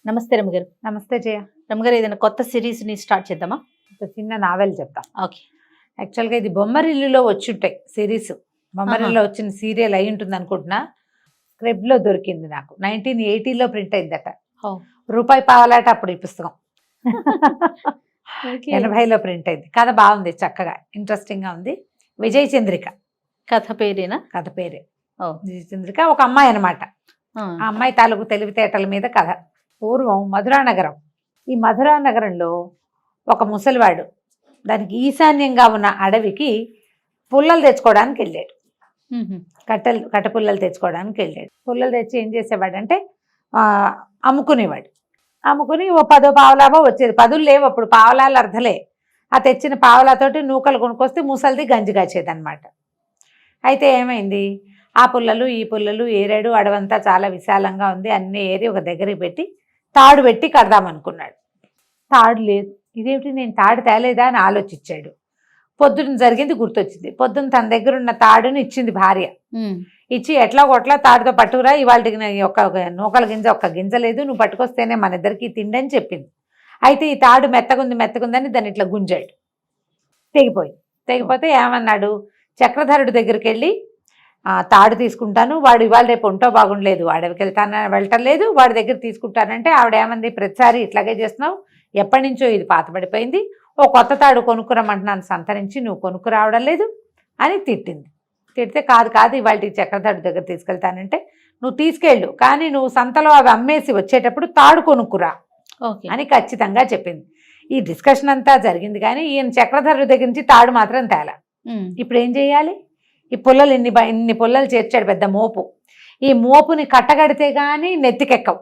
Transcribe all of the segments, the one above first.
నమస్తే రమగారు. నమస్తే జయ. రమగారు, ఏదైనా కొత్త సిరీస్ ని స్టార్ట్ చేద్దామా? ఒక చిన్న నావెల్ చెప్తా. ఓకే. యాక్చువల్గా ఇది బొమ్మరిల్లులో వచ్చుంటాయి సిరీస్. బొమ్మరిల్లులో వచ్చిన సీరియల్ అయి ఉంటుంది అనుకుంటున్నా. స్క్రిప్ట్లో దొరికింది నాకు. 1980లో ప్రింట్ అయిందట. రూపాయి పావలాట అప్పుడు ఈ పుస్తకం. 80లో ప్రింట్ అయింది. కథ బాగుంది, చక్కగా ఇంట్రెస్టింగ్గా ఉంది. విజయ చంద్రిక కథ పేరేనా? కథ పేరే. విజయ చంద్రిక ఒక అమ్మాయి అనమాట. ఆ అమ్మాయి తాలూకు తెలివితేటల మీద కథ. పూర్వం మధురానగరం. ఈ మధురానగరంలో ఒక ముసలివాడు దానికి ఈశాన్యంగా ఉన్న అడవికి పుల్లలు తెచ్చుకోవడానికి వెళ్ళాడు. కట్టెపుల్లలు తెచ్చుకోవడానికి వెళ్ళాడు. పుల్లలు తెచ్చి ఏం చేసేవాడంటే అమ్ముకునేవాడు. అమ్ముకుని ఓ 10 పావలాభో వచ్చేది. 10 లేవు అప్పుడు, పావలాలు అర్ధలే. ఆ తెచ్చిన పావలాతోటి నూకలు కొనుక్కొస్తే ముసలిది గంజి కాచేది అనమాట. అయితే ఏమైంది, ఆ పుల్లలు ఈ పుల్లలు ఏరాడు. అడవంతా చాలా విశాలంగా ఉంది. అన్నీ ఏరి ఒక దగ్గరికి పెట్టి తాడు పెట్టి కడదామనుకున్నాడు. తాడు లేదు. ఇదేమిటి, నేను తాడు తేలేదా అని ఆలోచించాడు. పొద్దున్న జరిగింది గుర్తొచ్చింది. పొద్దున్న తన దగ్గర ఉన్న తాడుని ఇచ్చింది భార్య. ఇచ్చి ఎట్లా కొట్లా తాడుతో పట్టుకురా, ఇవాళకి ఒక నూకల గింజ ఒక్క గింజ లేదు, నువ్వు పట్టుకొస్తేనే మన ఇద్దరికి తిండని చెప్పింది. అయితే ఈ తాడు మెత్తగుందని దాన్ని ఇట్లా గుంజాడు. తెగిపోతే ఏమన్నాడు, చక్రధరుడి దగ్గరికి వెళ్ళి తాడు తీసుకుంటాను, వాడు ఇవాళ రేపు ఒంటో బాగుండలేదు, అడవికి వెళ్ళటం లేదు, వాడి దగ్గర తీసుకుంటానంటే ఆవిడ ఏమంది, ప్రతిసారి ఇట్లాగే చేస్తున్నావు, ఎప్పటి నుంచో ఇది పాతబడిపోయింది, ఓ కొత్త తాడు కొనుక్కురమ్మంటున్నాను సంతరించి, నువ్వు కొనుక్కురావడం లేదు అని తిట్టింది. తిడితే కాదు ఇవాళ చక్రధరుడి దగ్గర తీసుకెళ్తానంటే, నువ్వు తీసుకెళ్ళు, కానీ నువ్వు సంతలో అవి అమ్మేసి వచ్చేటప్పుడు తాడు కొనుక్కురా అని ఖచ్చితంగా చెప్పింది. ఈ డిస్కషన్ అంతా జరిగింది, కానీ ఈయన చక్రధరుడి దగ్గర నుంచి తాడు మాత్రం తేలా. ఇప్పుడు ఏం చేయాలి, ఈ పుల్లలు ఇన్ని పుల్లలు చేర్చాడు, పెద్ద మోపు. ఈ మోపుని కట్టగడితే కానీ నెత్తికెక్కవు,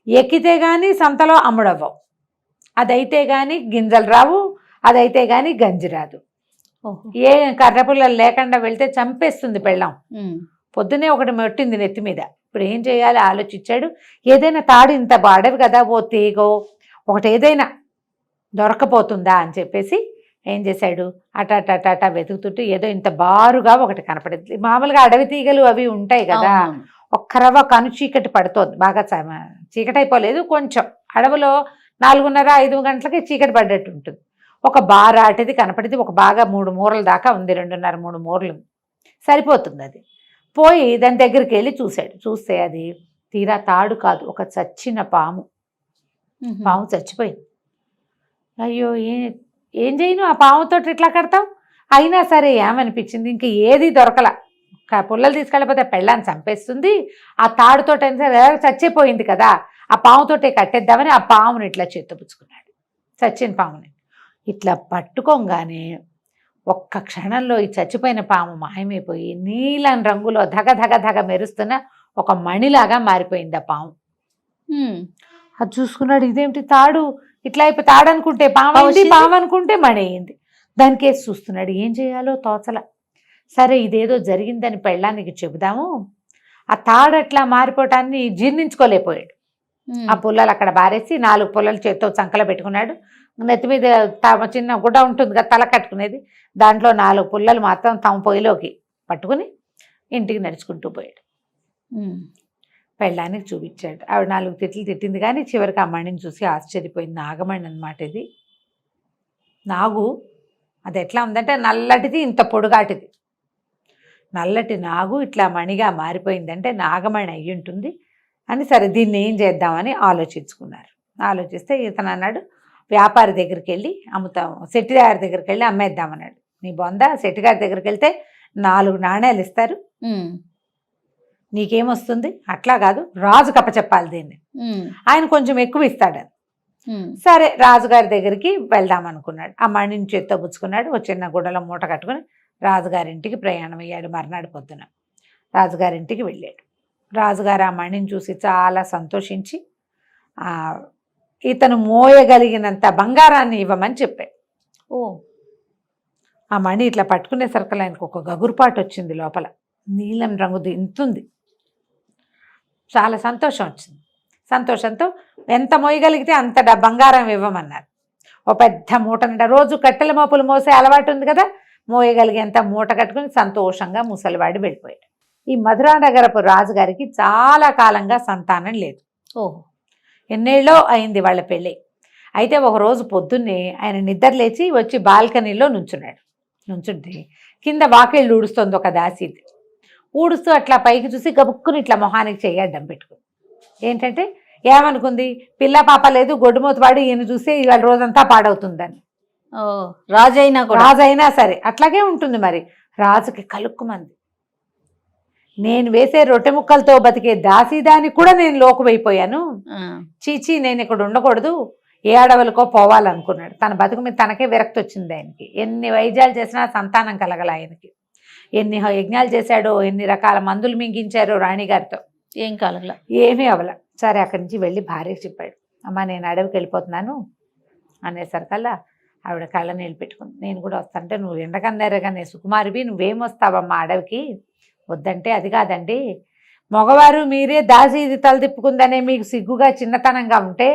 ఎక్కితే కానీ సంతలో అమ్ముడవ్వవు, అదైతే కానీ గింజలు రావు, అదైతే కానీ గంజి రాదు. ఏ కర్ర పుల్లలు లేకుండా వెళ్తే చంపేస్తుంది పెళ్ళాం. పొద్దునే ఒకటి మెట్టింది నెత్తి మీద. ఇప్పుడు ఏం చేయాలి ఆలోచించాడు. ఏదైనా తాడు, ఇంత అడవి కదా, ఓ తీగో ఒకటి ఏదైనా దొరకపోతుందా అని చెప్పేసి ఏం చేశాడు, అట వెతుకుతుంటే ఏదో ఇంత బారుగా ఒకటి కనపడింది. మామూలుగా అడవి తీగలు అవి ఉంటాయి కదా, ఒక్కరవ కను చీకటి పడుతోంది, బాగా చీకటి అయిపోలేదు, కొంచెం అడవిలో 4:30-5 గంటలకి చీకటి పడ్డట్టు ఉంటుంది. ఒక బారాటిది కనపడింది, ఒక బాగా 3 మూరల దాకా ఉంది, 2.5-3 మూరలు సరిపోతుంది. అది పోయి దాని దగ్గరికి వెళ్ళి చూశాడు. చూస్తే అది తీరా తాడు కాదు, ఒక చచ్చిన పాము. పాము చచ్చిపోయింది. అయ్యో ఏం చేయను, ఆ పాముతో ఇట్లా కడతావు. అయినా సరే ఏమనిపించింది, ఇంక ఏది దొరకల, పుల్లలు తీసుకెళ్ళిపోతే పెళ్ళాన్ని చంపేస్తుంది, ఆ తాడుతో చచ్చిపోయింది కదా, ఆ పాముతోటే కట్టేద్దామని ఆ పాముని ఇట్లా చేత్తపుచ్చుకున్నాడు. చచ్చిన పాముని ఇట్లా పట్టుకోగానే ఒక్క క్షణంలో ఈ చచ్చిపోయిన పాము మాయమైపోయి నీలం రంగులో ధగ మెరుస్తున్న ఒక మణిలాగా మారిపోయింది ఆ పాము. అది చూసుకున్నాడు, ఇదేమిటి తాడు ఇట్లా అయిపోయి, తాడు అనుకుంటే పాము అనుకుంటే మణి అయింది. దానికేసి చూస్తున్నాడు, ఏం చేయాలో తోచల. సరే ఇదేదో జరిగిందని పెళ్ళానికి చెబుదాము. ఆ తాడు అట్లా మారిపోవటాన్ని జీర్ణించుకోలేకపోయాడు. ఆ పుల్లలు అక్కడ బారేసి 4 పుల్లలు చేత్తో చంకలో పెట్టుకున్నాడు. నెత్తి మీద చిన్న గుడ్డ ఉంటుంది కదా, తల కట్టుకునేది, దాంట్లో 4 పుల్లలు మాత్రం తమ పొయ్యిలోకి పట్టుకుని ఇంటికి నడుచుకుంటూ పోయాడు. పెళ్ళానికి చూపించాడు. ఆవిడ 4 తిట్లు తిట్టింది, కానీ చివరికి ఆ మణిని చూసి ఆశ్చర్యపోయింది. నాగమణి అన్నమాట ఇది. నాగు అది ఎట్లా ఉందంటే నల్లటిది, ఇంత పొడుగాటిది. నల్లటి నాగు ఇట్లా మణిగా మారిపోయిందంటే నాగమణి అయ్యి ఉంటుంది అని. సరే దీన్ని ఏం చేద్దామని ఆలోచించుకున్నారు. ఆలోచిస్తే ఇతను అన్నాడు, వ్యాపారి దగ్గరికి వెళ్ళి అమ్ముతాం, శెట్టిగారి దగ్గరికి వెళ్ళి అమ్మేద్దామన్నాడు. నీ బొంద, శెట్టిగారి దగ్గరికి వెళ్తే 4 నాణేలు ఇస్తారు, నీకేమొస్తుంది. అట్లా కాదు, రాజు కప్పచెప్పాలి దీన్ని, ఆయన కొంచెం ఎక్కువ ఇస్తాడని. సరే రాజుగారి దగ్గరికి వెళ్దాం అనుకున్నాడు. ఆ మణిని చేత్తో పుచ్చుకున్నాడు. ఒక చిన్న గుడ్డలో మూట కట్టుకుని రాజుగారింటికి ప్రయాణం అయ్యాడు. మర్నాడు పొద్దున రాజుగారింటికి వెళ్ళాడు. రాజుగారు ఆ మణిని చూసి చాలా సంతోషించి ఇతను మోయగలిగినంత బంగారాన్ని ఇవ్వమని చెప్పాడు. ఆ మణి ఇట్లా పట్టుకునేసరికి ఆయనకు ఒక గగురుపాటు వచ్చింది. లోపల నీలం రంగుది ఇంతుంది. చాలా సంతోషం వచ్చింది. సంతోషంతో ఎంత మోయగలిగితే అంత బంగారం ఇవ్వమన్నారు. ఓ పెద్ద మూట నిండా, రోజు కట్టెల మోపులు మోసే అలవాటు ఉంది కదా, మోయగలిగేంత మూట కట్టుకుని సంతోషంగా ముసలివాడి వెళ్ళిపోయాడు. ఈ మధురానగరపు రాజుగారికి చాలా కాలంగా సంతానం లేదు. ఎన్నేళ్ళో అయింది వాళ్ళ పెళ్ళి. అయితే ఒకరోజు పొద్దున్నే ఆయన నిద్ర లేచి వచ్చి బాల్కనీలో నుంచుంటే కింద వాకిళ్ళు ఊడుస్తోంది ఒక దాసీది. ఊడుస్తూ అట్లా పైకి చూసి గబుక్కుని ఇట్లా మొహానికి చెయ్యి అడ్డం పెట్టుకుంది. ఏంటంటే ఏమనుకుంది, పిల్ల పాప లేదు, గొడ్డుమూత వాడి ఈయన చూస్తే ఇవాళ రోజంతా పాడవుతుందని. రాజైనా సరే అట్లాగే ఉంటుంది మరి. రాజుకి కలుక్కుమంది. నేను వేసే రొట్టె ముక్కలతో బతికే దాసీదానికి కూడా నేను లోకువైపోయాను. చీచీ, నేను ఇక్కడ ఉండకూడదు, ఏ అడవులకో పోవాలనుకున్నాడు. తన బతుకు మీద తనకే విరక్తి వచ్చింది ఆయనకి. ఎన్ని వైద్యాలు చేసినా సంతానం కలగల ఆయనకి. ఎన్ని యజ్ఞాలు చేశాడో, ఎన్ని రకాల మందులు మింగించారో రాణిగారితో, ఏం కలగల, ఏమీ అవల. సరే అక్కడి నుంచి వెళ్ళి భార్యకి చెప్పాడు, అమ్మ నేను అడవికి వెళ్ళిపోతున్నాను అనేసరికల్లా ఆవిడ కళ్ళ నీళ్ళు పెట్టుకుంది. నేను కూడా వస్తానంటే, నువ్వు ఎండకన్నారగానే సుకుమారివి, నువ్వేం వస్తావమ్మా అడవికి, వద్దంటే, అది కాదండి మగవారు మీరే దాసీది తల తిప్పుకుందనే మీకు సిగ్గుగా చిన్నతనంగా ఉంటే,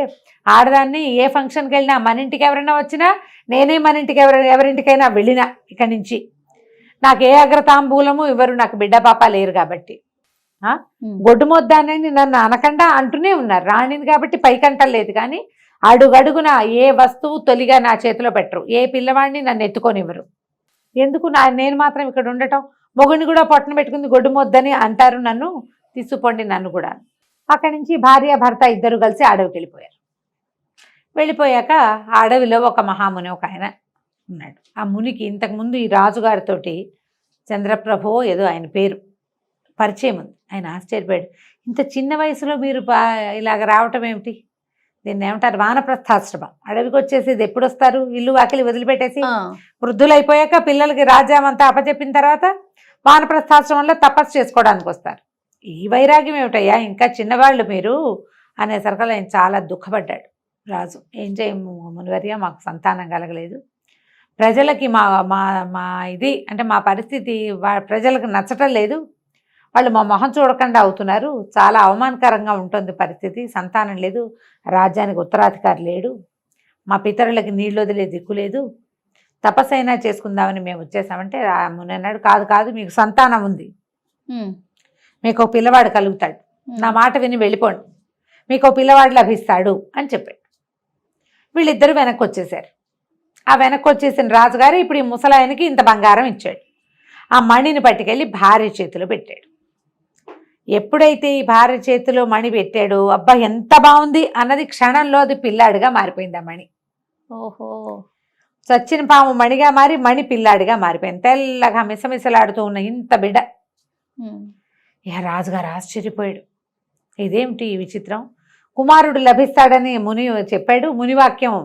ఆడదాన్ని ఏ ఫంక్షన్కి వెళ్ళినా, మన ఇంటికి ఎవరైనా వచ్చినా, నేనే మన ఇంటికి ఎవరింటికైనా వెళ్ళినా ఇక్కడి నుంచి నాకు ఏ అగ్రతాంబూలము ఇవ్వరు, నాకు బిడ్డ పాప లేరు కాబట్టి, గొడ్డుమొద్దానని నన్ను అనకుండా అంటూనే ఉన్నారు. రాణిని కాబట్టి పైకంటలేదు, కానీ అడుగడుగున ఏ వస్తువు తొలిగా నా చేతిలో పెట్టరు, ఏ పిల్లవాడిని నన్ను ఎత్తుకొనివ్వరు. ఎందుకు నేను మాత్రం ఇక్కడ ఉండటం, మొగుడిని కూడా పొట్టన పెట్టుకుంది గొడ్డుమొద్దని అంటారు, నన్ను తీసుకుపోండి నన్ను కూడా. అక్కడి నుంచి భార్య భర్త ఇద్దరు కలిసి అడవికి వెళ్ళిపోయారు. వెళ్ళిపోయాక ఆ అడవిలో ఒక మహాముని ఒక ఆయన ఉన్నాడు. ఆ మునికి ఇంతకుముందు ఈ రాజుగారితోటి చంద్రప్రభో ఏదో ఆయన పేరు పరిచయం ఉంది. ఆయన ఆశ్చర్యపోయాడు, ఇంత చిన్న వయసులో మీరు ఇలాగ రావటం ఏమిటి, దీన్ని ఏమంటారు, వానప్రస్థాశ్రమం. అడవికి వచ్చేసేది ఎప్పుడు వస్తారు, ఇల్లు వాకిలి వదిలిపెట్టేసి వృద్ధులు అయిపోయాక పిల్లలకి రాజ్యామంతా అప్పచెప్పిన తర్వాత వానప్రస్థాశ్రమంలో తపస్సు చేసుకోవడానికి వస్తారు. ఈ వైరాగ్యం ఏమిటయ్యా, ఇంకా చిన్నవాళ్ళు మీరు అనేసరికి ఆయన చాలా దుఃఖపడ్డాడు. రాజు, ఏం చేయము మునివర్య, మాకు సంతానం కలగలేదు, ప్రజలకి మా మా మా ఇది అంటే మా పరిస్థితి ప్రజలకు నచ్చటం లేదు, వాళ్ళు మా మొహం చూడకుండా అవుతున్నారు, చాలా అవమానకరంగా ఉంటుంది పరిస్థితి, సంతానం లేదు, రాజ్యానికి ఉత్తరాధికారి లేడు, మా పితరులకి నీళ్ళు వదిలే దిక్కు లేదు, తపస్సు అయినా చేసుకుందామని మేము వచ్చేసామంటే ముని అన్నాడు, కాదు కాదు, మీకు సంతానం ఉంది, మీకు ఒక పిల్లవాడు కలుగుతాడు, నా మాట విని వెళ్ళిపోండి, మీకు ఒక పిల్లవాడు లభిస్తాడు అని చెప్పాడు. వీళ్ళిద్దరూ వెనక్కి వచ్చేసారు. ఆ వెనక్కి వచ్చేసిన రాజుగారు ఇప్పుడు ఈ ముసలాయనకి ఇంత బంగారం ఇచ్చాడు. ఆ మణిని పట్టుకెళ్ళి భార్య చేతిలో పెట్టాడు. ఎప్పుడైతే ఈ భార్య చేతిలో మణి పెట్టాడో, అబ్బా ఎంత బాగుంది అన్నది క్షణంలో అది పిల్లాడిగా మారిపోయింది. ఆ మణి ఓహో, చచ్చిన పాము మణిగా మారి మణి పిల్లాడిగా మారిపోయింది. తెల్లగా మిసమిసలాడుతూ ఉన్న ఇంత బిడ్డ. ఇక రాజుగారు ఆశ్చర్యపోయాడు, ఇదేమిటి ఈ విచిత్రం, కుమారుడు లభిస్తాడని ముని చెప్పాడు, ముని వాక్యం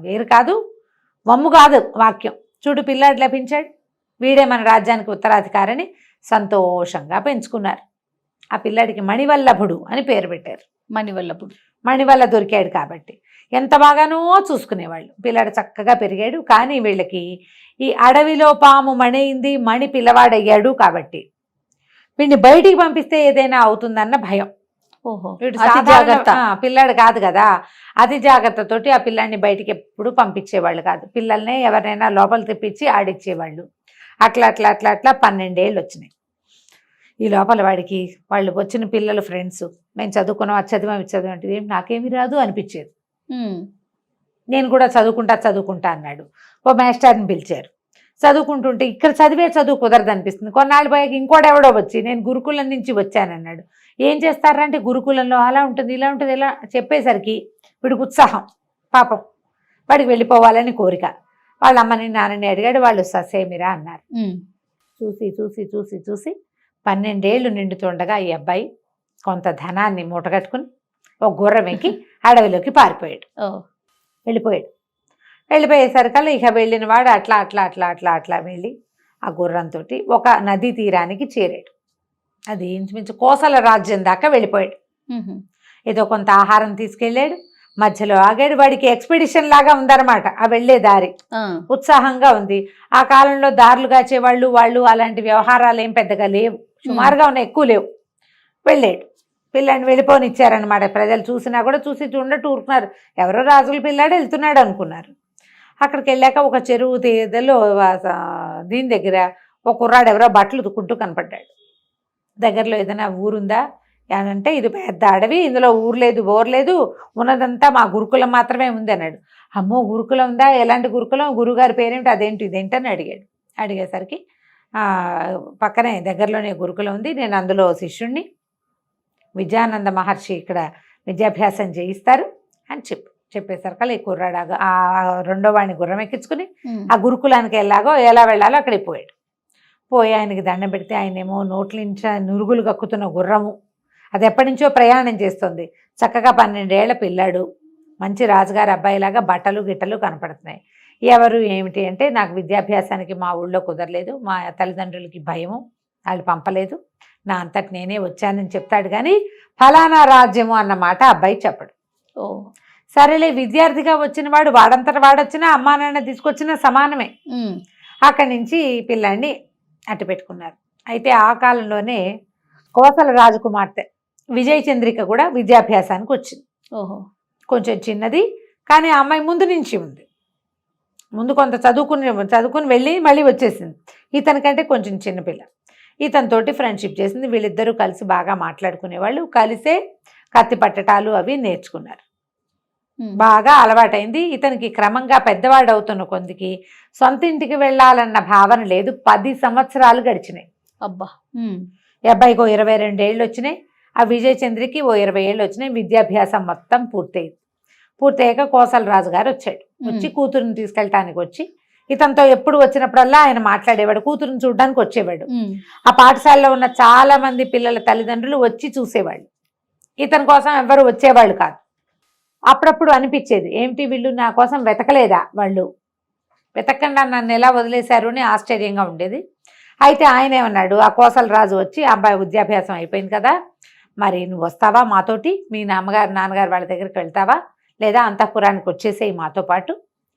వేరు కాదు, వమ్ము కాదు వాక్యం, చూడు పిల్లాడు లభించాడు, వీడే మన రాజ్యానికి ఉత్తరాధికారిని సంతోషంగా పెంచుకున్నారు. ఆ పిల్లాడికి మణివల్లభుడు అని పేరు పెట్టారు. మణివల్లభుడు, మణి వల్ల దొరికాడు కాబట్టి ఎంత బాగానో చూసుకునేవాళ్ళు. పిల్లాడు చక్కగా పెరిగాడు. కానీ వీళ్ళకి ఈ అడవిలో పాము మణయింది, మణి పిల్లవాడయ్యాడు కాబట్టి వీడిని బయటికి పంపిస్తే ఏదైనా అవుతుందన్న భయం. ఓహో, వీడు పిల్లాడు కాదు కదా, అతి జాగ్రత్తతోటి ఆ పిల్లాడిని బయటికి ఎప్పుడు పంపించేవాళ్ళు కాదు. పిల్లల్ని ఎవరినైనా లోపల తెప్పించి ఆడిచ్చేవాళ్ళు. అట్లా అట్లా అట్లా అట్లా 12 ఏళ్ళు వచ్చినాయి. ఈ లోపల వాడికి వాళ్ళు వచ్చిన పిల్లలు ఫ్రెండ్స్, మేము చదువుకున్నాం, అది చదివాం, ఇది చదివాం అంటే ఏం నాకేమీ రాదు అనిపించేది. నేను కూడా చదువుకుంటా అన్నాడు. ఓ మాస్టర్ని పిలిచారు. చదువుకుంటుంటే ఇక్కడ చదివే చదువు కుదరదు అనిపిస్తుంది. కొన్నాళ్ళు పోయాక ఇంకోటెవడో వచ్చి నేను గురుకులం నుంచి వచ్చానన్నాడు. ఏం చేస్తారంటే గురుకులంలో అలా ఉంటుంది, ఇలా ఉంటుంది, ఇలా చెప్పేసరికి వీడికి ఉత్సాహం, పాపం వాడికి వెళ్ళిపోవాలని కోరిక. వాళ్ళ అమ్మని నాన్నని అడిగాడు, వాళ్ళు ససేమిరా అన్నారు. చూసి చూసి చూసి చూసి 12 ఏళ్ళు నిండుతుండగా ఈ అబ్బాయి కొంత ధనాన్ని మూటగట్టుకుని ఒక గుర్రం ఎక్కి అడవిలోకి పారిపోయాడు. వెళ్ళిపోయేసరికల్లా ఇక వెళ్ళిన వాడు అట్లా అట్లా అట్లా అట్లా అట్లా వెళ్ళి ఆ గుర్రంతో ఒక నదీ తీరానికి చేరాడు. అది ఇంచుమించు కోసల రాజ్యం దాకా వెళ్ళిపోయాడు. ఏదో కొంత ఆహారం తీసుకెళ్ళాడు, మధ్యలో ఆగాడు. వాడికి ఎక్స్పెడిషన్ లాగా ఉందన్నమాట ఆ వెళ్ళే దారి, ఉత్సాహంగా ఉంది. ఆ కాలంలో దారులు కాచేవాళ్ళు వాళ్ళు అలాంటి వ్యవహారాలు ఏం పెద్దగా లేవు, సుమారుగా ఉన్నాయి, ఎక్కువ లేవు. వెళ్ళాడు, పిల్లాడిని వెళ్ళిపోనిచ్చారనమాట. ప్రజలు చూసినా కూడా చూసి చూడట్టు ఊరుకున్నారు. ఎవరో రాజుల పిల్లాడు వెళ్తున్నాడు అనుకున్నారు. అక్కడికి వెళ్ళాక ఒక చెరువు తీదలో దీని దగ్గర ఒక కుర్రాడు ఎవరో బట్టలు ఉతుక్కుంటూ కనపడ్డాడు. దగ్గరలో ఏదైనా ఊరుందా, అంటే ఇది పెద్ద అడవి, ఇందులో ఊరు లేదు బోర్ లేదు, ఉన్నదంతా మా గురుకులం మాత్రమే ఉంది అన్నాడు. అమ్మో గురుకులం ఉందా, ఎలాంటి గురుకులం, గురుగారి పేరేమిటి, అదేంటి ఇదేంటి అని అడిగాడు. అడిగేసరికి పక్కనే దగ్గరలోనే గురుకులం ఉంది, నేను అందులో శిష్యుణ్ణి, విద్యానంద మహర్షి ఇక్కడ విద్యాభ్యాసం చేయిస్తారు అని చెప్పేసరికి ఈ కుర్రాడు ఆ రెండో వాడిని గుర్రం ఎక్కించుకుని ఆ గురుకులానికి ఎలా వెళ్ళాలో అక్కడికి పోయాడు. పోయి ఆయనకి దండం పెడితే ఆయనేమో నోట్లించ నురుగులు కక్కుతున్న గుర్రము, అది ఎప్పటి నుంచో ప్రయాణం చేస్తుంది, చక్కగా 12 ఏళ్ల పిల్లాడు, మంచి రాజుగారి అబ్బాయిలాగా బట్టలు గిట్టలు కనపడుతున్నాయి. ఎవరు ఏమిటి అంటే, నాకు విద్యాభ్యాసానికి మా ఊళ్ళో కుదరలేదు, మా తల్లిదండ్రులకి భయము, వాళ్ళు పంపలేదు, నా అంతటి నేనే వచ్చానని చెప్తాడు. కానీ ఫలానా రాజ్యము అన్న మాట అబ్బాయి చెప్పడు. ఓ సరేలే, విద్యార్థిగా వచ్చిన వాడు వాడంతట వాడొచ్చినా అమ్మా నాన్న తీసుకొచ్చినా సమానమే. అక్కడి నుంచి పిల్లాన్ని అట్టు పెట్టుకున్నారు. అయితే ఆ కాలంలోనే కోసల రాజకుమార్తె విజయచంద్రిక కూడా విద్యాభ్యాసానికి వచ్చింది. ఓహో, కొంచెం చిన్నది, కానీ ఆ అమ్మాయి ముందు నుంచి ఉంది, ముందు కొంత చదువుకుని వెళ్ళి మళ్ళీ వచ్చేసింది. ఇతనికంటే కొంచెం చిన్నపిల్ల. ఇతనితోటి ఫ్రెండ్షిప్ చేసింది. వీళ్ళిద్దరూ కలిసి బాగా మాట్లాడుకునేవాళ్ళు, కలిసే కత్తి పట్టటాలు అవి నేర్చుకున్నారు. బాగా అలవాటైంది. ఇతనికి క్రమంగా పెద్దవాడు అవుతున్న కొందికి సొంత ఇంటికి వెళ్ళాలన్న భావన లేదు. 10 సంవత్సరాలు గడిచినాయి. అబ్బా. ఈ అబ్బాయికి 22 ఏళ్ళు వచ్చినాయి, ఆ విజయచంద్రికి 20 ఏళ్ళు వచ్చినాయి. విద్యాభ్యాసం మొత్తం పూర్తయ్యాక కోసల రాజు గారు వచ్చాడు. వచ్చి కూతురుని తీసుకెళ్ళటానికి వచ్చి ఇతనితో ఎప్పుడు వచ్చినప్పుడల్లా ఆయన మాట్లాడేవాడు, కూతురుని చూడడానికి వచ్చేవాడు. ఆ పాఠశాలలో ఉన్న చాలా మంది పిల్లల తల్లిదండ్రులు వచ్చి చూసేవాళ్ళు, ఇతని కోసం ఎవరు వచ్చేవాళ్ళు కాదు. అప్పుడప్పుడు అనిపించేది, ఏమిటి వీళ్ళు నా కోసం వెతకలేదా, వాళ్ళు వెతకకుండా నన్ను ఎలా వదిలేశారు అని ఆశ్చర్యంగా ఉండేది. అయితే ఆయన ఏమన్నాడు, ఆ కోసల రాజు వచ్చి అబ్బాయి విద్యాభ్యాసం అయిపోయింది కదా, మరి నువ్వు వస్తావా మాతోటి, మీ నాన్నగారు వాళ్ళ దగ్గరికి వెళ్తావా, లేదా అంతఃపురానికి వచ్చేసేయి మాతో పాటు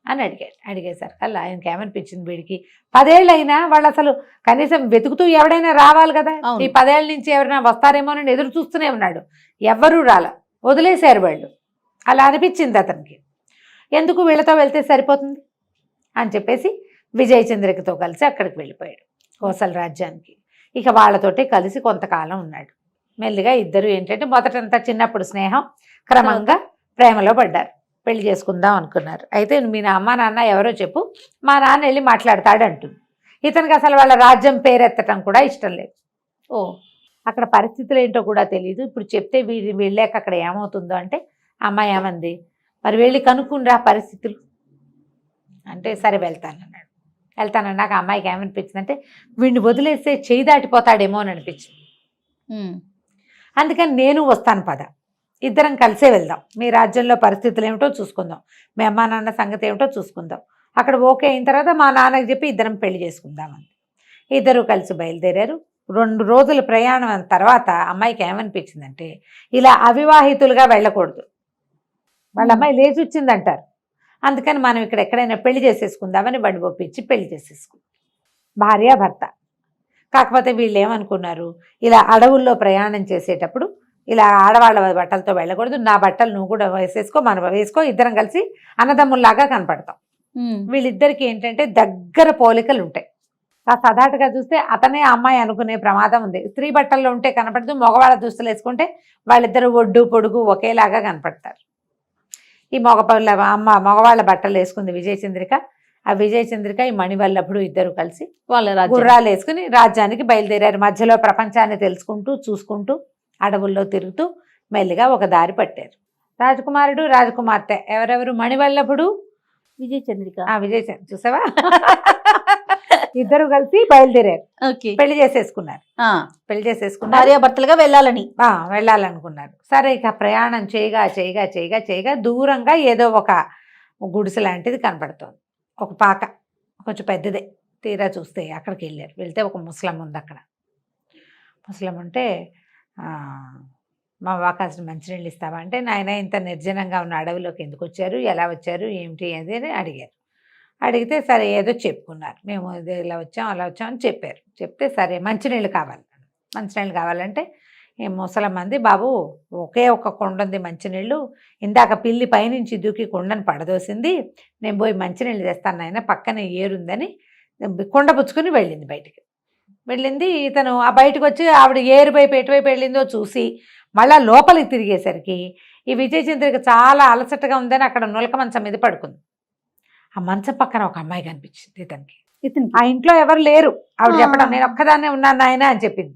అని అడిగాడు. అడిగేసరికి అలా ఆయనకి ఏమనిపించింది, వీడికి 10 ఏళ్ళు అయినా వాళ్ళు అసలు కనీసం వెతుకుతూ ఎవడైనా రావాలి కదా, ఈ 10 ఏళ్ళ నుంచి ఎవరైనా వస్తారేమోనని ఎదురు చూస్తూనే ఉన్నాడు, ఎవ్వరూ రాల, వదిలేశారు వాళ్ళు. అలా అనిపించింది అతనికి. ఎందుకు వీళ్ళతో వెళ్తే సరిపోతుంది అని చెప్పేసి విజయచంద్రికతో కలిసి అక్కడికి వెళ్ళిపోయాడు కోసల రాజ్యానికి. ఇక వాళ్ళతోటే కలిసి కొంతకాలం ఉన్నాడు. మెల్లిగా ఇద్దరు ఏంటంటే మొదటంతా చిన్నప్పుడు స్నేహం, క్రమంగా ప్రేమలో పడ్డారు, పెళ్లి చేసుకుందాం అనుకున్నారు. అయితే మీ అమ్మ నాన్న ఎవరో చెప్పు, మా నాన్న వెళ్ళి మాట్లాడతాడు అంటుంది. ఇతనికి అసలు వాళ్ళ రాజ్యం పేరెత్తటం కూడా ఇష్టం లేదు. ఓ అక్కడ పరిస్థితులు ఏంటో కూడా తెలియదు. ఇప్పుడు చెప్తే వెళ్ళాక అక్కడ ఏమవుతుందో అంటే, అమ్మాయి ఏమంది, మరి వెళ్ళి కనుక్కుండ్రా పరిస్థితులు అంటే, సరే వెళ్తానన్నాక అమ్మాయికి ఏమనిపించింది అంటే, వీడిని వదిలేస్తే చేయి దాటిపోతాడేమో అని అనిపించింది. అందుకని నేను వస్తాను పద, ఇద్దరం కలిసే వెళ్దాం, మీ రాజ్యంలో పరిస్థితులు ఏమిటో చూసుకుందాం, మీ అమ్మా నాన్న సంగతి ఏమిటో చూసుకుందాం, అక్కడ ఓకే అయిన తర్వాత మా నాన్నకి చెప్పి ఇద్దరం పెళ్లి చేసుకుందామని ఇద్దరు కలిసి బయలుదేరారు. 2 రోజుల ప్రయాణం తర్వాత అమ్మాయికి ఏమనిపించిందంటే, ఇలా అవివాహితులుగా వెళ్ళకూడదు, వాళ్ళ అమ్మాయి లేచి వచ్చిందంటారు, అందుకని మనం ఇక్కడ ఎక్కడైనా పెళ్లి చేసేసుకుందామని బండి ఒప్పించి పెళ్లి చేసేసుకుందాం, భార్యాభర్త. కాకపోతే వీళ్ళు ఏమనుకున్నారు, ఇలా అడవుల్లో ప్రయాణం చేసేటప్పుడు ఇలా ఆడవాళ్ళ బట్టలతో వెళ్ళకూడదు, నా బట్టలు నువ్వు కూడా వేసేసుకో, మనం వేసుకో, ఇద్దరం కలిసి అన్నదమ్ముల్లాగా కనపడతాం. వీళ్ళిద్దరికి ఏంటంటే దగ్గర పోలికలు ఉంటాయి. ఆ సదాటుగా చూస్తే అతనే అమ్మాయి అనుకునే ప్రమాదం ఉంది. స్త్రీ బట్టల్లో ఉంటే కనపడదు, మగవాళ్ళ దుస్తులు వేసుకుంటే వాళ్ళిద్దరు ఒడ్డు పొడుగు ఒకేలాగా కనపడతారు. ఈ మగవాళ్ళ బట్టలు వేసుకుంది విజయచంద్రిక. ఆ విజయచంద్రిక ఈ మణివల్లభుడు ఇద్దరు కలిసి వాళ్ళ గుర్రాలు వేసుకుని రాజ్యానికి బయలుదేరారు. మధ్యలో ప్రపంచాన్ని తెలుసుకుంటూ చూసుకుంటూ అడవుల్లో తిరుగుతూ మెల్లిగా ఒక దారి పట్టారు. రాజకుమారుడు రాజకుమార్తె ఎవరెవరు, మణివల్లభుడు విజయచంద్రిక. విజయచంద్ర చూసావా, ఇద్దరు కలిసి బయలుదేరారు, పెళ్లి చేసేసుకున్నారు. భార్యాభర్తలుగా వెళ్ళాలనుకున్నారు. సరే, ఇక ప్రయాణం చేయగా దూరంగా ఏదో ఒక గుడిసె లాంటిది కనపడుతోంది, ఒక పాక, కొంచెం పెద్దదే. తీరా చూస్తే అక్కడికి వెళ్తే ఒక ముసలం ఉంది. అక్కడ ముసలం ఉంటే, మా వాకాసిన మంచినీళ్ళు ఇస్తావా అంటే, నాయన ఇంత నిర్జనంగా ఉన్న అడవిలోకి ఎందుకు వచ్చారు, ఎలా వచ్చారు, ఏమిటి అని అడిగారు. అడిగితే సరే ఏదో చెప్పుకున్నారు, మేము ఇలా వచ్చాం అలా వచ్చాం అని చెప్పారు. చెప్తే సరే మంచినీళ్ళు కావాలంటే ముసలమ్మంది, బాబు ఒకే ఒక కొండ ఉంది మంచినీళ్ళు, ఇందాక పిల్లి పైనుంచి దూకి కొండను పడదోసింది, నేను పోయి మంచినీళ్ళు తెస్తాను నాయన, పక్కనే ఏరుందని కొండ పుచ్చుకొని వెళ్ళింది. ఇతను ఆ బయటకు వచ్చి ఆవిడ ఏరు వైపు ఎటువైపు వెళ్ళిందో చూసి మళ్ళా లోపలికి తిరిగేసరికి ఈ విజయచంద్రిక చాలా అలసటగా ఉందని అక్కడ నులక మంచం మీద పడుకుంది. ఆ మంచం పక్కన ఒక అమ్మాయి కనిపించింది ఇతనికి. ఆ ఇంట్లో ఎవరు లేరు. ఆవిడ చెప్పడం, నేను ఒక్కదాన్నే ఉన్నాను నాయన అని చెప్పింది.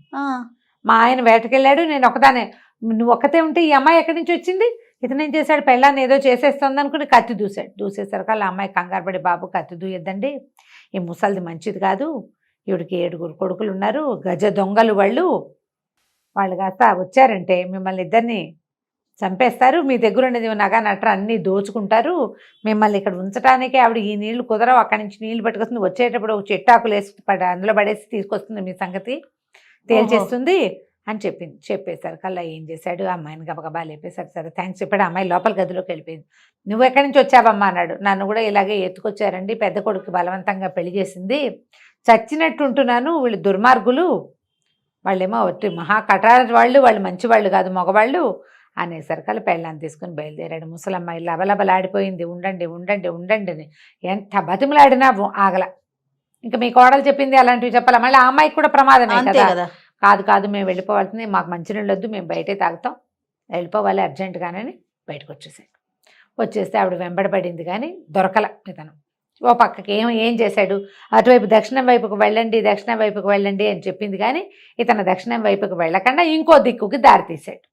మా ఆయన వేటకెళ్ళాడు, నేను ఒక్కదానే. నువ్వు ఒక్కతే ఉంటే ఈ అమ్మాయి ఎక్కడి నుంచి వచ్చింది? ఇతను ఏం చేశాడు, పెళ్ళాన్ని ఏదో చేసేస్తుంది అనుకుని కత్తి దూశాడు. దూసేసరికి వాళ్ళ అమ్మాయి కంగారు పడి, బాబు కత్తి దూయొద్దండి, ఈ ముసలిది మంచిది కాదు, ఈవిడికి 7 కొడుకులు ఉన్నారు, గజ దొంగలు వాళ్ళు కాస్త వచ్చారంటే మిమ్మల్ని ఇద్దరిని చంపేస్తారు, మీ దగ్గర ఉన్నది నగ నట్ర అన్నీ దోచుకుంటారు, మిమ్మల్ని ఇక్కడ ఉంచడానికే ఆవిడ ఈ నీళ్లు కుదరవు, అక్కడి నుంచి నీళ్లు పట్టుకొస్తుంది, వచ్చేటప్పుడు ఒక చెట్టాకులు వేసి అందులో పడేసి తీసుకొస్తుంది, మీ సంగతి తేల్చేస్తుంది అని చెప్పింది. చెప్పేశారు కల్లా ఏం చేశాడు, అమ్మాయిని గబగబా లేపేశారు. సరే థ్యాంక్స్ చెప్పాడు. అమ్మాయి లోపల గదిలోకి వెళ్ళిపోయింది. నువ్వు ఎక్కడి నుంచి వచ్చావమ్మా అన్నాడు. నన్ను కూడా ఇలాగే ఎత్తుకొచ్చారండి, పెద్ద కొడుకు బలవంతంగా పెళ్లి చేసింది, చచ్చినట్టు ఉంటున్నాను, వీళ్ళు దుర్మార్గులు, వాళ్ళేమో మహా కఠార వాళ్ళు మంచివాళ్ళు కాదు, మగవాళ్ళు అనేసరికల్లా పెళ్ళాన్ని తీసుకుని బయలుదేరాడు. ముసలమ్మాయి లబలబలాడిపోయింది. ఉండండి ఉండండి ఉండండి అని ఎంత బతిమలాడినా ఆగల. ఇంకా మీ కోడలు చెప్పింది అలాంటివి చెప్పాలా, మళ్ళీ ఆ అమ్మాయికి కూడా ప్రమాదమే కదా. కాదు కాదు, మేము వెళ్ళిపోవాల్సింది, మాకు మంచినీళ్ళు వద్దు, మేము బయటే తాగుతాం, వెళ్ళిపోవాలి అర్జెంటుగానని బయటకు వచ్చేసాడు. వచ్చేస్తే ఆవిడ వెంబడబడింది కానీ దొరకల ఇతను. ఓ పక్కకి ఏం చేశాడు, అటువైపు దక్షిణం వైపుకు వెళ్ళండి అని చెప్పింది కానీ ఇతను దక్షిణం వైపుకు వెళ్ళకుండా ఇంకో దిక్కుకి దారి తీశాడు.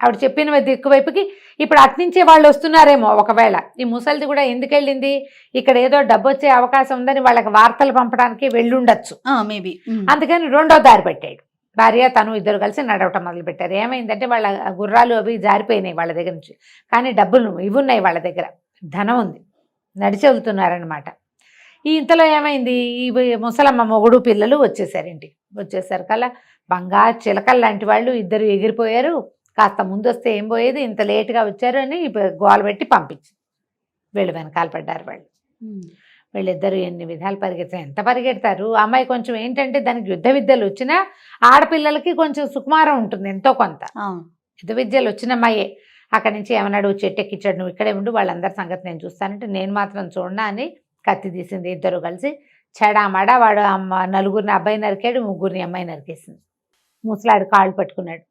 ఆవిడ చెప్పిన దిక్కు వైపుకి ఇప్పుడు అట్నుంచే వాళ్ళు వస్తున్నారేమో. ఒకవేళ ఈ ముసలిది కూడా ఎందుకు వెళ్ళింది, ఇక్కడ ఏదో డబ్బు వచ్చే అవకాశం ఉందని వాళ్ళకి వార్తలు పంపడానికి వెళ్ళుండొచ్చు మేబీ, అందుకని రెండో దారి పెట్టాడు. భార్య తను ఇద్దరు కలిసి నడవటం మొదలుపెట్టారు. ఏమైందంటే వాళ్ళ గుర్రాలు అవి జారిపోయినాయి వాళ్ళ దగ్గర నుంచి, కానీ డబ్బులు ఇవి ఉన్నాయి వాళ్ళ దగ్గర, ధనం ఉంది, నడిచి వెళ్తున్నారనమాట. ఈ ఇంతలో ఏమైంది, ఈ ముసలమ్మ మొగుడు పిల్లలు వచ్చేసారు ఇంటికి. వచ్చేసరికల్లా బంగారు చిలకలు లాంటి వాళ్ళు ఇద్దరు ఎగిరిపోయారు. కాస్త ముందు వస్తే ఏం పోయేది, ఇంత లేటుగా వచ్చారు అని గోల పెట్టి పంపించి వీళ్ళు వెనకాల పడ్డారు. వీళ్ళిద్దరూ ఎన్ని విధాలు పరిగెత్తారు, ఎంత పరిగెడతారు. అమ్మాయి కొంచెం ఏంటంటే దానికి యుద్ధ విద్యలు వచ్చినా ఆడపిల్లలకి కొంచెం సుకుమారం ఉంటుంది ఎంతో కొంత. యుద్ధ విద్యలు వచ్చిన అమ్మాయే. అక్కడి నుంచి ఏమన్నాడు, చెట్టు ఎక్కించాడు, నువ్వు ఇక్కడే ఉండు, వాళ్ళందరి సంగతి నేను చూస్తానంటే నేను మాత్రం చూడనా అని కత్తి తీసింది. ఇద్దరు కలిసి చెడామడా వాడు నలుగురిని అబ్బాయి నరికాడు, ముగ్గురిని అమ్మాయి నరికేసింది. ముసలాడు కాళ్ళు పట్టుకున్నాడు.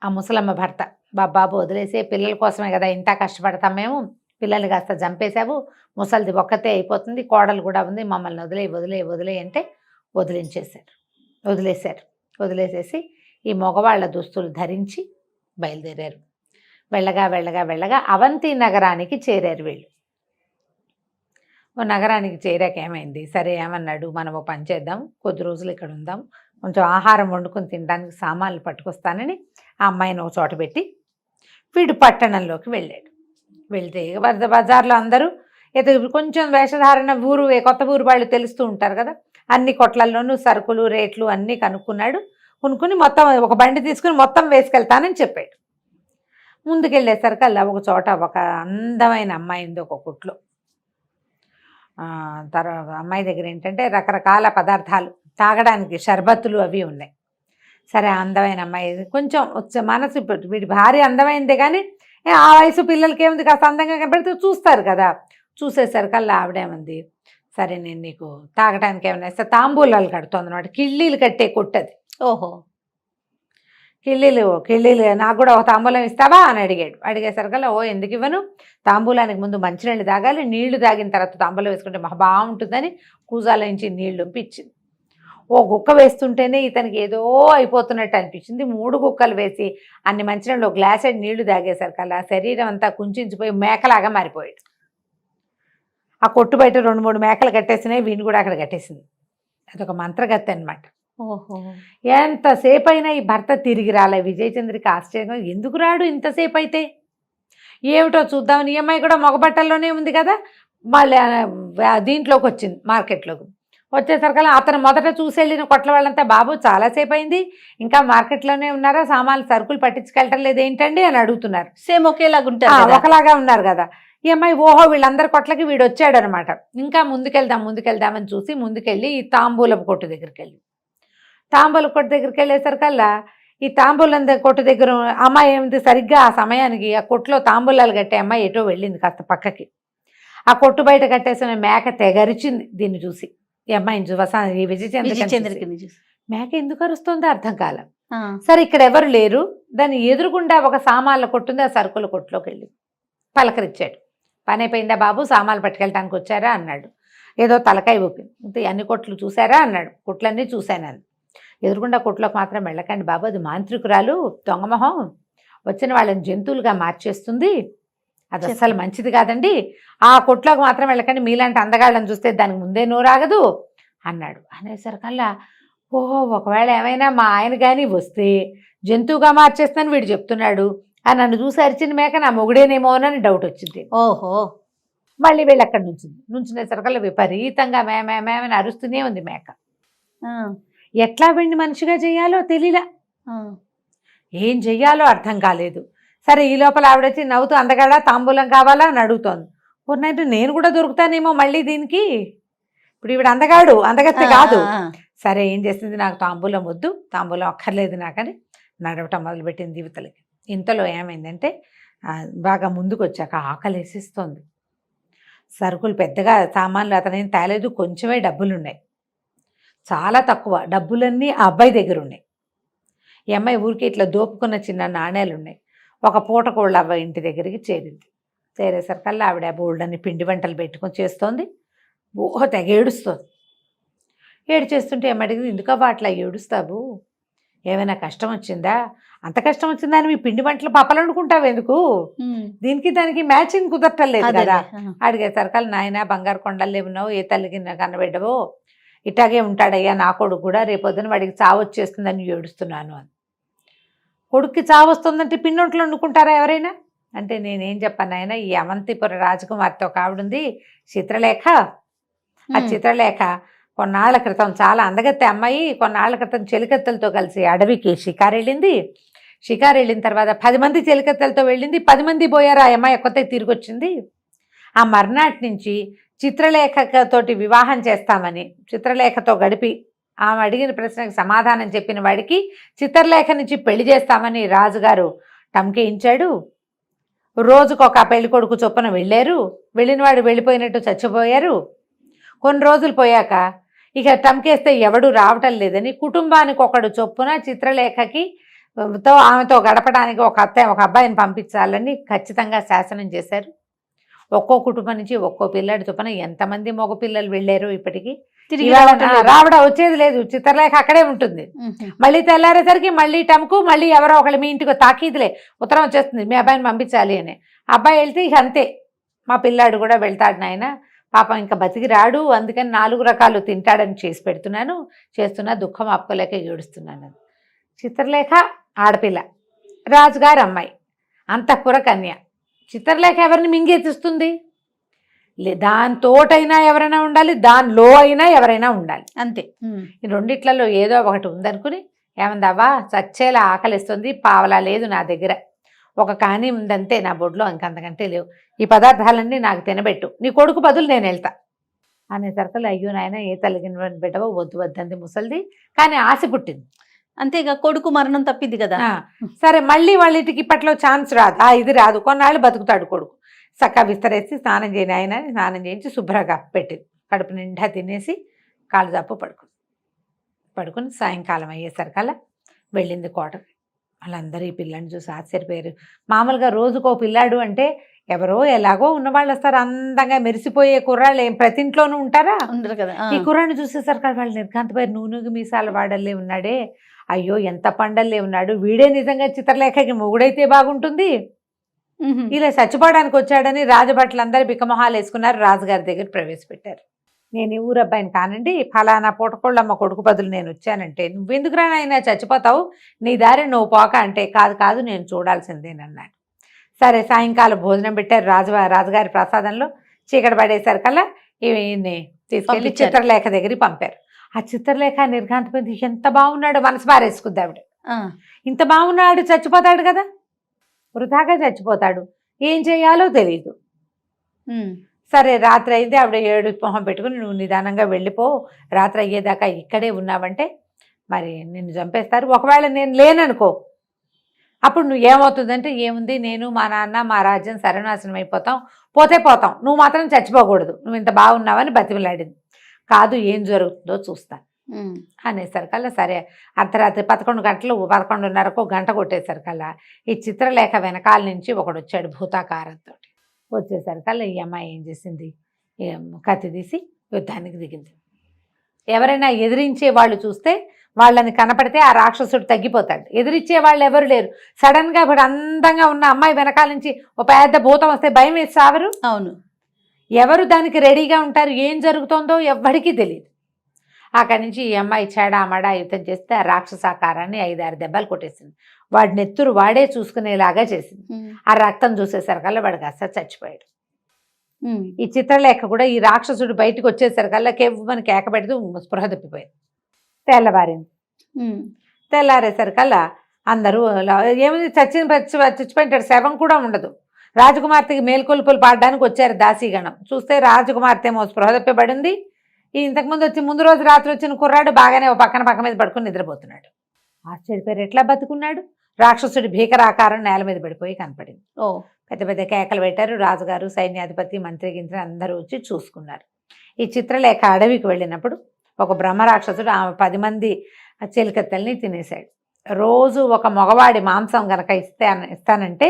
ఆ ముసలమ్మ భర్త, బాబు వదిలేసే, పిల్లల కోసమే కదా ఇంత కష్టపడతాం మేము, పిల్లల్ని కాస్త చంపేశావు, ముసలిది ఒక్కతే అయిపోతుంది, కోడలు కూడా ఉంది, మమ్మల్ని వదిలే అంటే వదిలేసేసి ఈ మగవాళ్ళ దుస్తులు ధరించి బయలుదేరారు. వెళ్ళగా అవంతి నగరానికి చేరారు. వీళ్ళు ఓ నగరానికి చేరాక ఏమైంది, సరే ఏమన్నాడు, మనం ఓ పని చేద్దాం, కొద్ది రోజులు ఇక్కడ ఉందాం, కొంచెం ఆహారం వండుకొని తినడానికి సామాన్లు పట్టుకొస్తానని ఆ అమ్మాయిని ఒక చోట పెట్టి వీడు పట్టణంలోకి వెళ్ళాడు. వెళ్తే బజార్లో అందరూ ఏదో కొంచెం వేషధారణ కొత్త ఊరు వాళ్ళు తెలుస్తూ ఉంటారు కదా, అన్ని కొట్లల్లోనూ సరుకులు రేట్లు అన్నీ కొనుక్కుని మొత్తం ఒక బండి తీసుకుని మొత్తం వేసుకెళ్తానని చెప్పాడు. ముందుకెళ్ళేసరికల్లా ఒక చోట ఒక అందమైన అమ్మాయి ఉంది ఒక కొట్లో. తర్వాత అమ్మాయి దగ్గర ఏంటంటే రకరకాల పదార్థాలు తాగడానికి, షర్బత్తులు అవి ఉన్నాయి. సరే అందమైన అమ్మాయి, కొంచెం మనసు, వీడి భార్య అందమైందే కానీ ఆ వయసు పిల్లలకి ఏముంది, కాస్త అందంగా కనబడితే చూస్తారు కదా. చూసేసరికల్లా ఆవిడేమంది, సరే నేను నీకు తాగడానికి ఏమైనా ఇస్తే, తాంబూలాలు కడుతుంది అనమాట, కిళ్ళీలు కట్టే కొట్టది. ఓహో, కిళ్ళీలు నాకు కూడా ఒక తాంబూలం ఇస్తావా అని అడిగాడు. అడిగేసరికల్లా ఓ ఎందుకు ఇవ్వను, తాంబూలానికి ముందు మంచినీళ్ళు తాగాలి, నీళ్లు తాగిన తర్వాత తాంబూలం వేసుకుంటే మహా బాగుంటుందని కూజాల నుంచి నీళ్లు పంపించింది. ఓ గుక్క వేస్తుంటేనే ఇతనికి ఏదో అయిపోతున్నట్టు అనిపించింది. 3 గుక్కలు వేసి అన్ని మంచినీళ్ళు ఒక గ్లాసెడ్ నీళ్లు తాగేసరికల్లా శరీరం అంతా కుంచించిపోయి మేకలాగా మారిపోయాడు. ఆ కొట్టు బయట 2-3 మేకలు కట్టేసినాయి, వీని కూడా అక్కడ కట్టేసింది. అదొక మంత్రగత్తె అనమాట. ఓహో, ఎంతసేపు అయినా ఈ భర్త తిరిగి రాలే. విజయచంద్రికి ఆశ్చర్యంగా, ఎందుకు రాడు ఇంతసేపు అయితే, ఏమిటో చూద్దామని. ఈ అమ్మాయి కూడా మగబట్టల్లోనే ఉంది కదా, మళ్ళీ దీంట్లోకి వచ్చింది, మార్కెట్లోకి వచ్చేసరికల్లా అతను మొదట చూసి వెళ్ళిన కొట్ల వాళ్ళంతా, బాబు చాలాసేపు అయింది, ఇంకా మార్కెట్లోనే ఉన్నారా, సామాన్లు సరుకులు పట్టించుకెళ్ళటం లేదు ఏంటండి అని అడుగుతున్నారు. సేమ్ ఒకేలాగా ఉంటారు, ఒకలాగా ఉన్నారు కదా. ఈ అమ్మాయి ఓహో వీళ్ళందరి కొట్లకి వీడు వచ్చాడు అనమాట. ఇంకా ముందుకెళ్దామని చూసి ముందుకెళ్ళి ఈ తాంబూలపు కొట్టు దగ్గరికి వెళ్ళేసరికల్లా ఈ తాంబూలం కొట్టు దగ్గర అమ్మాయి ఏమిటి, సరిగ్గా ఆ సమయానికి ఆ కొట్టులో తాంబూలాలు కట్టే అమ్మాయి ఎటో వెళ్ళింది కాస్త పక్కకి. ఆ కొట్టు బయట కట్టేసిన మేక తెగరిచింది. దీన్ని చూసి ఈ అమ్మాయిని ఈ విజయచంద్రకి మేక ఎందుకు అరుస్తుందో అర్థం కాల. ఆ, సరే ఇక్కడ ఎవరు లేరు, దాని ఎదురుగుండా ఒక సామాన్ల కొట్టుంది, ఆ సరుకుల కొట్టులోకి వెళ్ళి పలకరించాడు. పని అయిపోయిందా బాబు, సామాన్లు పట్టుకెళ్ళటానికి వచ్చారా అన్నాడు. ఏదో తలకాయ ఊపింది. ఇంత అన్ని కొట్లు చూసారా అన్నాడు. కొట్లన్నీ చూశాను అని. ఎదురుగుండా కొట్లోకి మాత్రం వెళ్ళకండి బాబు, అది మాంత్రికురాలు, దొంగమొహం, వచ్చిన వాళ్ళని జంతువులుగా మార్చేస్తుంది, అది అస్సలు మంచిది కాదండి, ఆ కొట్లోకి మాత్రం వెళ్ళకండి, మీలాంటి అందగాళ్ళని చూస్తే దానికి ముందే నోరాగదు అన్నాడు. అనేసరికల్లా ఓహో, ఒకవేళ ఏమైనా మా ఆయన కానీ వస్తే జంతువుగా మార్చేస్తానని వీడు చెప్తున్నాడు, అని నన్ను చూసి అరిచిన మేక నా మొగుడేనేమోనని డౌట్ వచ్చింది. ఓహో, మళ్ళీ వీళ్ళు అక్కడ నుంచునేసరికల్లా విపరీతంగా మేమని అరుస్తూనే ఉంది మేక. ఆ, ఎట్లా వీడిని మనిషిగా చేయాలో తెలియలా, ఆ, ఏం చెయ్యాలో అర్థం కాలేదు. సరే ఈ లోపల ఆవిడొచ్చి నవ్వుతూ అందగాడా తాంబూలం కావాలా అని అడుగుతోంది. పూర్ణైతే నేను కూడా దొరుకుతానేమో మళ్ళీ దీనికి, ఇప్పుడు ఈవిడ అందగత్తి కాదు. సరే ఏం చేసింది, నాకు తాంబూలం వద్దు, తాంబూలం అక్కర్లేదు నాకని నడవటం మొదలుపెట్టింది యువతలకి. ఇంతలో ఏమైందంటే బాగా ముందుకు వచ్చాక ఆకలి వేసిస్తోంది. సరుకులు పెద్దగా సామాన్లు అతనేం తేలేదు, కొంచెమే డబ్బులున్నాయి, చాలా తక్కువ డబ్బులన్నీ ఆ అబ్బాయి దగ్గర ఉన్నాయి. ఈ అమ్మాయి ఊరికి ఇట్లా దోపుకున్న చిన్న నాణేలు ఉన్నాయి. ఒక పూట కోళ్ళ అబ్బాయి ఇంటి దగ్గరికి చేరింది. చేరేసరికల్లా ఆవిడ బోల్డన్ని పిండి వంటలు పెట్టుకొని చేస్తోంది. తెగ ఏడుస్తోంది. ఏడుచేస్తుంటే ఏమడిగింది, ఎందుకబ్బా అట్లా ఏడుస్తావు, ఏమైనా కష్టం వచ్చిందా, అంత కష్టం వచ్చిందా అని మీ పిండి వంటలు పప్పలు వండుకుంటావు ఎందుకు, దీనికి దానికి మ్యాచింగ్ కుదరటం లేదు కదా. అడిగేసరికల్లా నాయన బంగారు కొండల్లో ఉన్నావు, ఏ తల్లికి కనబెట్టవో, ఇట్లాగే ఉంటాడయ్యా నా కొడుకు కూడా, రేపొద్దున వాడికి చావు వచ్చేస్తుందని ఏడుస్తున్నాను అని. కొడుక్కి చావు వస్తుందంటే పిండొంట్లు వండుకుంటారా ఎవరైనా అంటే, నేనేం చెప్పాను ఆయన, ఈ అవంతిపుర రాజకుమార్తె ఒక ఆవిడుంది చిత్రలేఖ, ఆ చిత్రలేఖ కొన్నాళ్ల క్రితం, చాలా అందగత్తె అమ్మాయి, కొన్నాళ్ల క్రితం చెలికత్తెలతో కలిసి అడవికి షికారు వెళ్ళింది. షికారు వెళ్ళిన తర్వాత 10 మంది చెలికత్తెలతో వెళ్ళింది, 10 మంది పోయారు, ఆ అమ్మాయి ఒక్కతే తిరిగి వచ్చింది. ఆ మర్నాటి నుంచి చిత్రలేఖతోటి వివాహం చేస్తామని, చిత్రలేఖతో గడిపి ఆమె అడిగిన ప్రశ్నకు సమాధానం చెప్పిన వాడికి చిత్రలేఖ నుంచి పెళ్లి చేస్తామని రాజుగారు టంకేయించాడు. రోజుకొక పెళ్లి కొడుకు చొప్పున వెళ్ళారు. వెళ్ళిన వాడు వెళ్ళిపోయినట్టు చచ్చిపోయారు. కొన్ని రోజులు పోయాక ఇక టంకేస్తే ఎవడు రావటం లేదని కుటుంబానికి ఒకడు చొప్పున చిత్రలేఖకి ఆమెతో గడపడానికి ఒక అబ్బాయిని పంపించాలని ఖచ్చితంగా శాసనం చేశారు. ఒక్కో కుటుంబం నుంచి ఒక్కో పిల్లాడి చొప్పున ఎంతమంది మగ పిల్లలు వెళ్ళారు ఇప్పటికీ రావడం వచ్చేది లేదు. చిత్రలేఖ అక్కడే ఉంటుంది. మళ్ళీ తెల్లారేసరికి మళ్ళీ టంకు, మళ్ళీ ఎవరో ఒకళ్ళు మీ ఇంటికి తాకీదులే ఉత్తరం వచ్చేస్తుంది, మీ అబ్బాయిని పంపించాలి అని. అబ్బాయి వెళ్తే ఇక అంతే, మా పిల్లాడు కూడా వెళ్తాడు నాయన, పాపం ఇంకా బతికి రాడు, అందుకని 4 రకాలు తింటాడని చేస్తున్నా దుఃఖం ఆపుకోలేక ఏడుస్తున్నాను. చిత్రలేఖ ఆడపిల్ల, రాజుగారు అమ్మాయి, అంతఃపుర కన్య. చిత్రలేఖ ఎవరిని మింగేతిస్తుంది? దానితోటైనా ఎవరైనా ఉండాలి, దానిలో అయినా ఎవరైనా ఉండాలి, అంతే. ఈ రెండిట్లలో ఏదో ఒకటి ఉందనుకుని, ఏమందావా చచ్చేలా ఆకలిస్తుంది, పావలా లేదు నా దగ్గర, ఒక కానీ ఉందంతే నా బొడ్లో, ఇంకంతకంటే లేవు, ఈ పదార్థాలన్నీ నాకు తినబెట్టు, నీ కొడుకు బదులు నేను వెళ్తా అనేసరికి, అయ్యో నాయన ఏ తల్లిగిన బిడ్డవో, వద్దు వద్దంది ముసలిది, కానీ ఆశ పుట్టింది. అంతేగా, కొడుకు మరణం తప్పింది కదా. సరే మళ్ళీ వాళ్ళ ఇంటికి ఇప్పట్లో ఛాన్స్ రాదు, ఇది రాదు, కొన్నాళ్ళు బతుకుతాడు కొడుకు. చక్కగా విస్తరేసి స్నానం చేయని ఆయన స్నానం చేయించి శుభ్రంగా పెట్టింది. కడుపు నిండా తినేసి కాళ్ళు జాపు పడుకుని సాయంకాలం అయ్యేసరికల్లా వెళ్ళింది కోటకి. వాళ్ళందరూ ఈ పిల్లని చూసి ఆశ్చర్యపోయారు. మామూలుగా రోజుకో పిల్లాడు అంటే ఎవరో ఎలాగో ఉన్నవాళ్ళు వస్తారు, అందంగా మెరిసిపోయే కుర్రాళ్ళు ఏం ప్రతి ఇంట్లోనూ ఉంటారా, ఉండరు కదా. ఈ కుర్రాన్ని చూసేసరికి వాళ్ళు నిర్ఘాంతపోయారు. నూనెకి మీసాల వాడల్లే ఉన్నాడే, అయ్యో ఎంత పండల్లే ఉన్నాడు, వీడే నిజంగా చిత్రలేఖకి మొగుడైతే బాగుంటుంది, ఇలా చచ్చిపోవడానికి వచ్చాడని రాజభట్లందరూ బిక్కమొహాలు వేసుకున్నారు. రాజుగారి దగ్గర ప్రవేశపెట్టారు. నేను ఈ ఊరబ్బాయిని కానండి, ఫలానా పూటకోళ్ళమ్మ కొడుకు బదులు నేను వచ్చానంటే, నువ్వెందుకురా నాయనా చచ్చిపోతావు, నీ దారి నువ్వు పోక అంటే, కాదు నేను చూడాల్సిందేనన్నాడు. సరే సాయంకాలం భోజనం పెట్టారు. రాజుగారి ప్రసాదంలో చీకటి పడేసరికల్లా ఈయన్ని తీసుకెళ్ళి చిత్రలేఖ దగ్గరికి పంపారు. ఆ చిత్రలేఖ నిర్ఘాంతపోయింది. ఎంత బాగున్నాడు, మనసు పారేసుకుంది ఆవిడ. ఇంత బాగున్నాడు, చచ్చిపోతాడు కదా, వృధాగా చచ్చిపోతాడు, ఏం చేయాలో తెలియదు. సరే రాత్రి అయితే ఆవిడ ఏడు మొహం పెట్టుకుని, నువ్వు నిదానంగా వెళ్ళిపో, రాత్రి అయ్యేదాకా ఇక్కడే ఉన్నావంటే మరి నిన్ను చంపేస్తారు, ఒకవేళ నేను లేననుకో అప్పుడు నువ్వు ఏమవుతుందంటే, ఏముంది నేను మా నాన్న మా రాజ్యం సర్వనాశనం అయిపోతాం, పోతాం, నువ్వు మాత్రం చచ్చిపోకూడదు, నువ్వు ఇంత బాగున్నావని బతిమలాడింది. కాదు ఏం జరుగుతుందో చూస్తాను, అనేసరికల్లా సరే అర్ధరాత్రి 11 గంటలు 11:30కు గంట కొట్టేసరికల్లా ఈ చిత్రలేఖ వెనకాల నుంచి ఒకడు వచ్చాడు భూతాకారంతో. వచ్చేసరికల్లా ఈ అమ్మాయి ఏం చేసింది, కత్తి తీసి యుద్ధానికి దిగింది. ఎవరైనా ఎదిరించే వాళ్ళు చూస్తే వాళ్ళని కనపడితే ఆ రాక్షసుడు తగ్గిపోతాడు. ఎదిరించే వాళ్ళు ఎవరు లేరు. సడన్గా ఇప్పుడు అందంగా ఉన్న అమ్మాయి వెనకాల నుంచి ఒక పెద్ద భూతం వస్తే భయం వేసి సావరు. అవును. ఎవరు దానికి రెడీగా ఉంటారు, ఏం జరుగుతుందో ఎవ్వడికి తెలియదు. అక్కడి నుంచి ఈ అమ్మాయి చెడామడా యుద్ధం చేస్తే ఆ రాక్షసాకారాన్ని 5-6 దెబ్బలు కొట్టేసింది. వాడి నెత్తురు వాడే చూసుకునేలాగా చేసింది. ఆ రక్తం చూసేసరికల్లా వాడు కాస్త చచ్చిపోయాడు. ఈ చిత్రలేఖ కూడా ఈ రాక్షసుడు బయటకు వచ్చేసరికల్లా కేవలం కేక పెడుతూ స్పృహ తప్పిపోయింది. తెల్లవారింది. తెల్లారేసరికల్లా అందరూ ఏమైంది, చచ్చిపోయింటాడు, శవం కూడా ఉండదు. రాజకుమార్తెకి మేల్కొల్పులు పాడడానికి వచ్చారు దాసీగణం. చూస్తే రాజకుమార్తె ఏమో స్పృహ తప్పిపడింది. ఇంతకుముందు వచ్చి ముందు రోజు రాత్రి వచ్చిన కుర్రాడు బాగానే పక్క మీద పడుకుని నిద్రపోతున్నాడు. ఆశ్చర్యపోయారు, ఎట్లా బతుకున్నాడు? రాక్షసుడి భీకరాకారం నేల మీద పడిపోయి కనపడింది. పెద్ద పెద్ద కేకలు పెట్టారు. రాజుగారు, సైన్యాధిపతి, మంత్రి గింత్రి అందరూ వచ్చి చూసుకున్నారు. ఈ చిత్రలేఖ అడవికి వెళ్ళినప్పుడు ఒక బ్రహ్మరాక్షసుడు ఆమె 10 మంది చిలకత్తల్ని తినేశాడు. రోజు ఒక మగవాడి మాంసం గనక ఇస్తానంటే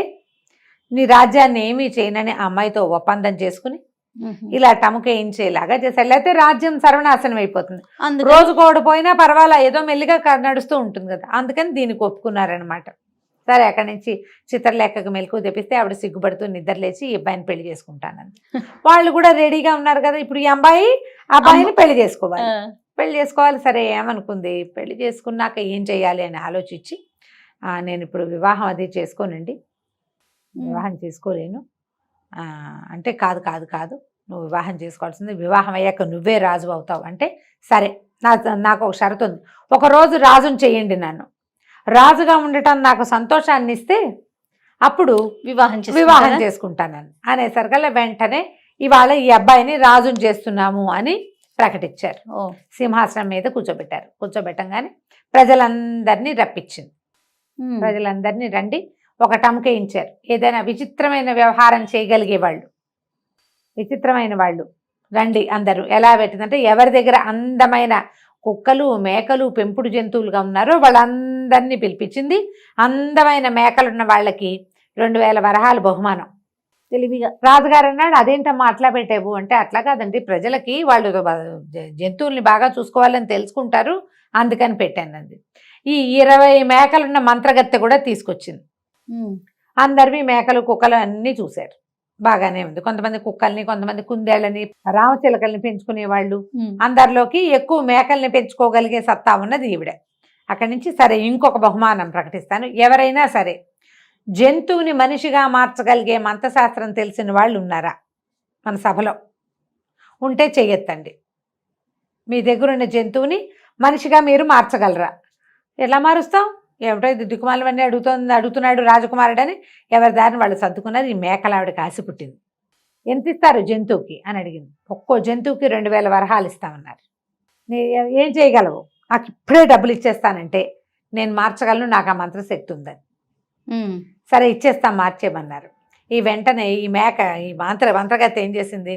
నీ రాజ్యాన్ని ఏమీ చేయనని ఆ అమ్మాయితో ఒప్పందం చేసుకుని ఇలా టముకేయించేలాగా చేశాడు. లేకపోతే రాజ్యం సర్వనాశనం అయిపోతుంది. రోజుకు ఓడిపోయినా పర్వాలా, ఏదో మెల్లిగా నడుస్తూ ఉంటుంది కదా, అందుకని దీనికి ఒప్పుకున్నారనమాట. సరే, అక్కడి నుంచి చిత్రలేఖకు మెలకు తెప్పిస్తే ఆవిడ సిగ్గుపడుతూ నిద్రలేచి ఈ అబ్బాయిని పెళ్లి చేసుకుంటానని. వాళ్ళు కూడా రెడీగా ఉన్నారు కదా, ఇప్పుడు ఈ అబ్బాయిని పెళ్లి చేసుకోవాలి. సరే, ఏమనుకుంది, పెళ్లి చేసుకున్నాక ఏం చేయాలి అని ఆలోచించి, నేను ఇప్పుడు వివాహం అది చేసుకోనండి, వివాహం చేసుకోలేను అంటే, కాదు నువ్వు వివాహం చేసుకోవాల్సింది, వివాహం అయ్యాక నువ్వే రాజు అవుతావు అంటే, సరే నాకు ఒక షరతు ఉంది, ఒకరోజు రాజుని చెయ్యండి, నన్ను రాజుగా ఉండటం నాకు సంతోషాన్ని ఇస్తే అప్పుడు వివాహం చేసుకుంటానని అనేసరికల్లా వెంటనే ఇవాళ ఈ అబ్బాయిని రాజుని చేస్తున్నాము అని ప్రకటించారు. సింహాసనం మీద కూర్చోబెట్టారు. కూర్చోబెట్టంగానే ప్రజలందరినీ రప్పించింది. ప్రజలందరినీ రండి, ఒక టముకేయించారు. ఏదైనా విచిత్రమైన వ్యవహారం చేయగలిగే వాళ్ళు, విచిత్రమైన వాళ్ళు రండి అందరూ. ఎలా పెట్టిందంటే, ఎవరి దగ్గర అందమైన కుక్కలు, మేకలు, పెంపుడు జంతువులుగా ఉన్నారో వాళ్ళందరినీ పిలిపించింది. అందమైన మేకలున్న వాళ్ళకి 2000 వరహాలు బహుమానం. తెలివిగా రాజుగారు అన్నాడు, అదేంటమ్మా అట్లా పెట్టావు అంటే, అట్లా కాదండి, ప్రజలకి వాళ్ళు జంతువుల్ని బాగా చూసుకోవాలని తెలుసుకుంటారు, అందుకని పెట్టానండి. ఈ 20 మేకలున్న మంత్రగత్తె కూడా తీసుకొచ్చింది. అందరివి మేకలు, కుక్కలు అన్నీ చూశారు. బాగానే ఉంది. కొంతమంది కుక్కల్ని, కొంతమంది కుందేళ్ళని, రామచిలకల్ని పెంచుకునే వాళ్ళు. అందరిలోకి ఎక్కువ మేకల్ని పెంచుకోగలిగే సత్తా ఉన్నది ఈవిడ. అక్కడి నుంచి సరే, ఇంకొక బహుమానం ప్రకటిస్తాను. ఎవరైనా సరే జంతువుని మనిషిగా మార్చగలిగే మంత్రశాస్త్రం తెలిసిన వాళ్ళు ఉన్నారా మన సభలో? ఉంటే చెయ్యొద్దండి. మీ దగ్గరున్న జంతువుని మనిషిగా మీరు మార్చగలరా? ఎలా మారుస్తాం? ఏమిటో ఇది దిక్కుమాలవన్నీ అడుగుతున్నాడు రాజకుమారుడని ఎవరి దారిని వాళ్ళు సర్దుకున్నారు. ఈ మేకలావిడకి ఆశ పుట్టింది. ఎంత ఇస్తారు జంతువుకి అని అడిగింది. ఒక్కో జంతువుకి 2000 వరహాలు ఇస్తామన్నారు. ఏం చేయగలవు? నాకు ఇప్పుడే డబ్బులు ఇచ్చేస్తానంటే నేను మార్చగలను, నాకు ఆ మంత్రశక్తి ఉందని. సరే ఇచ్చేస్తాం, మార్చేయమన్నారు. ఈ వెంటనే ఈ మేక, ఈ మంత్రగత్తె ఏం చేసింది,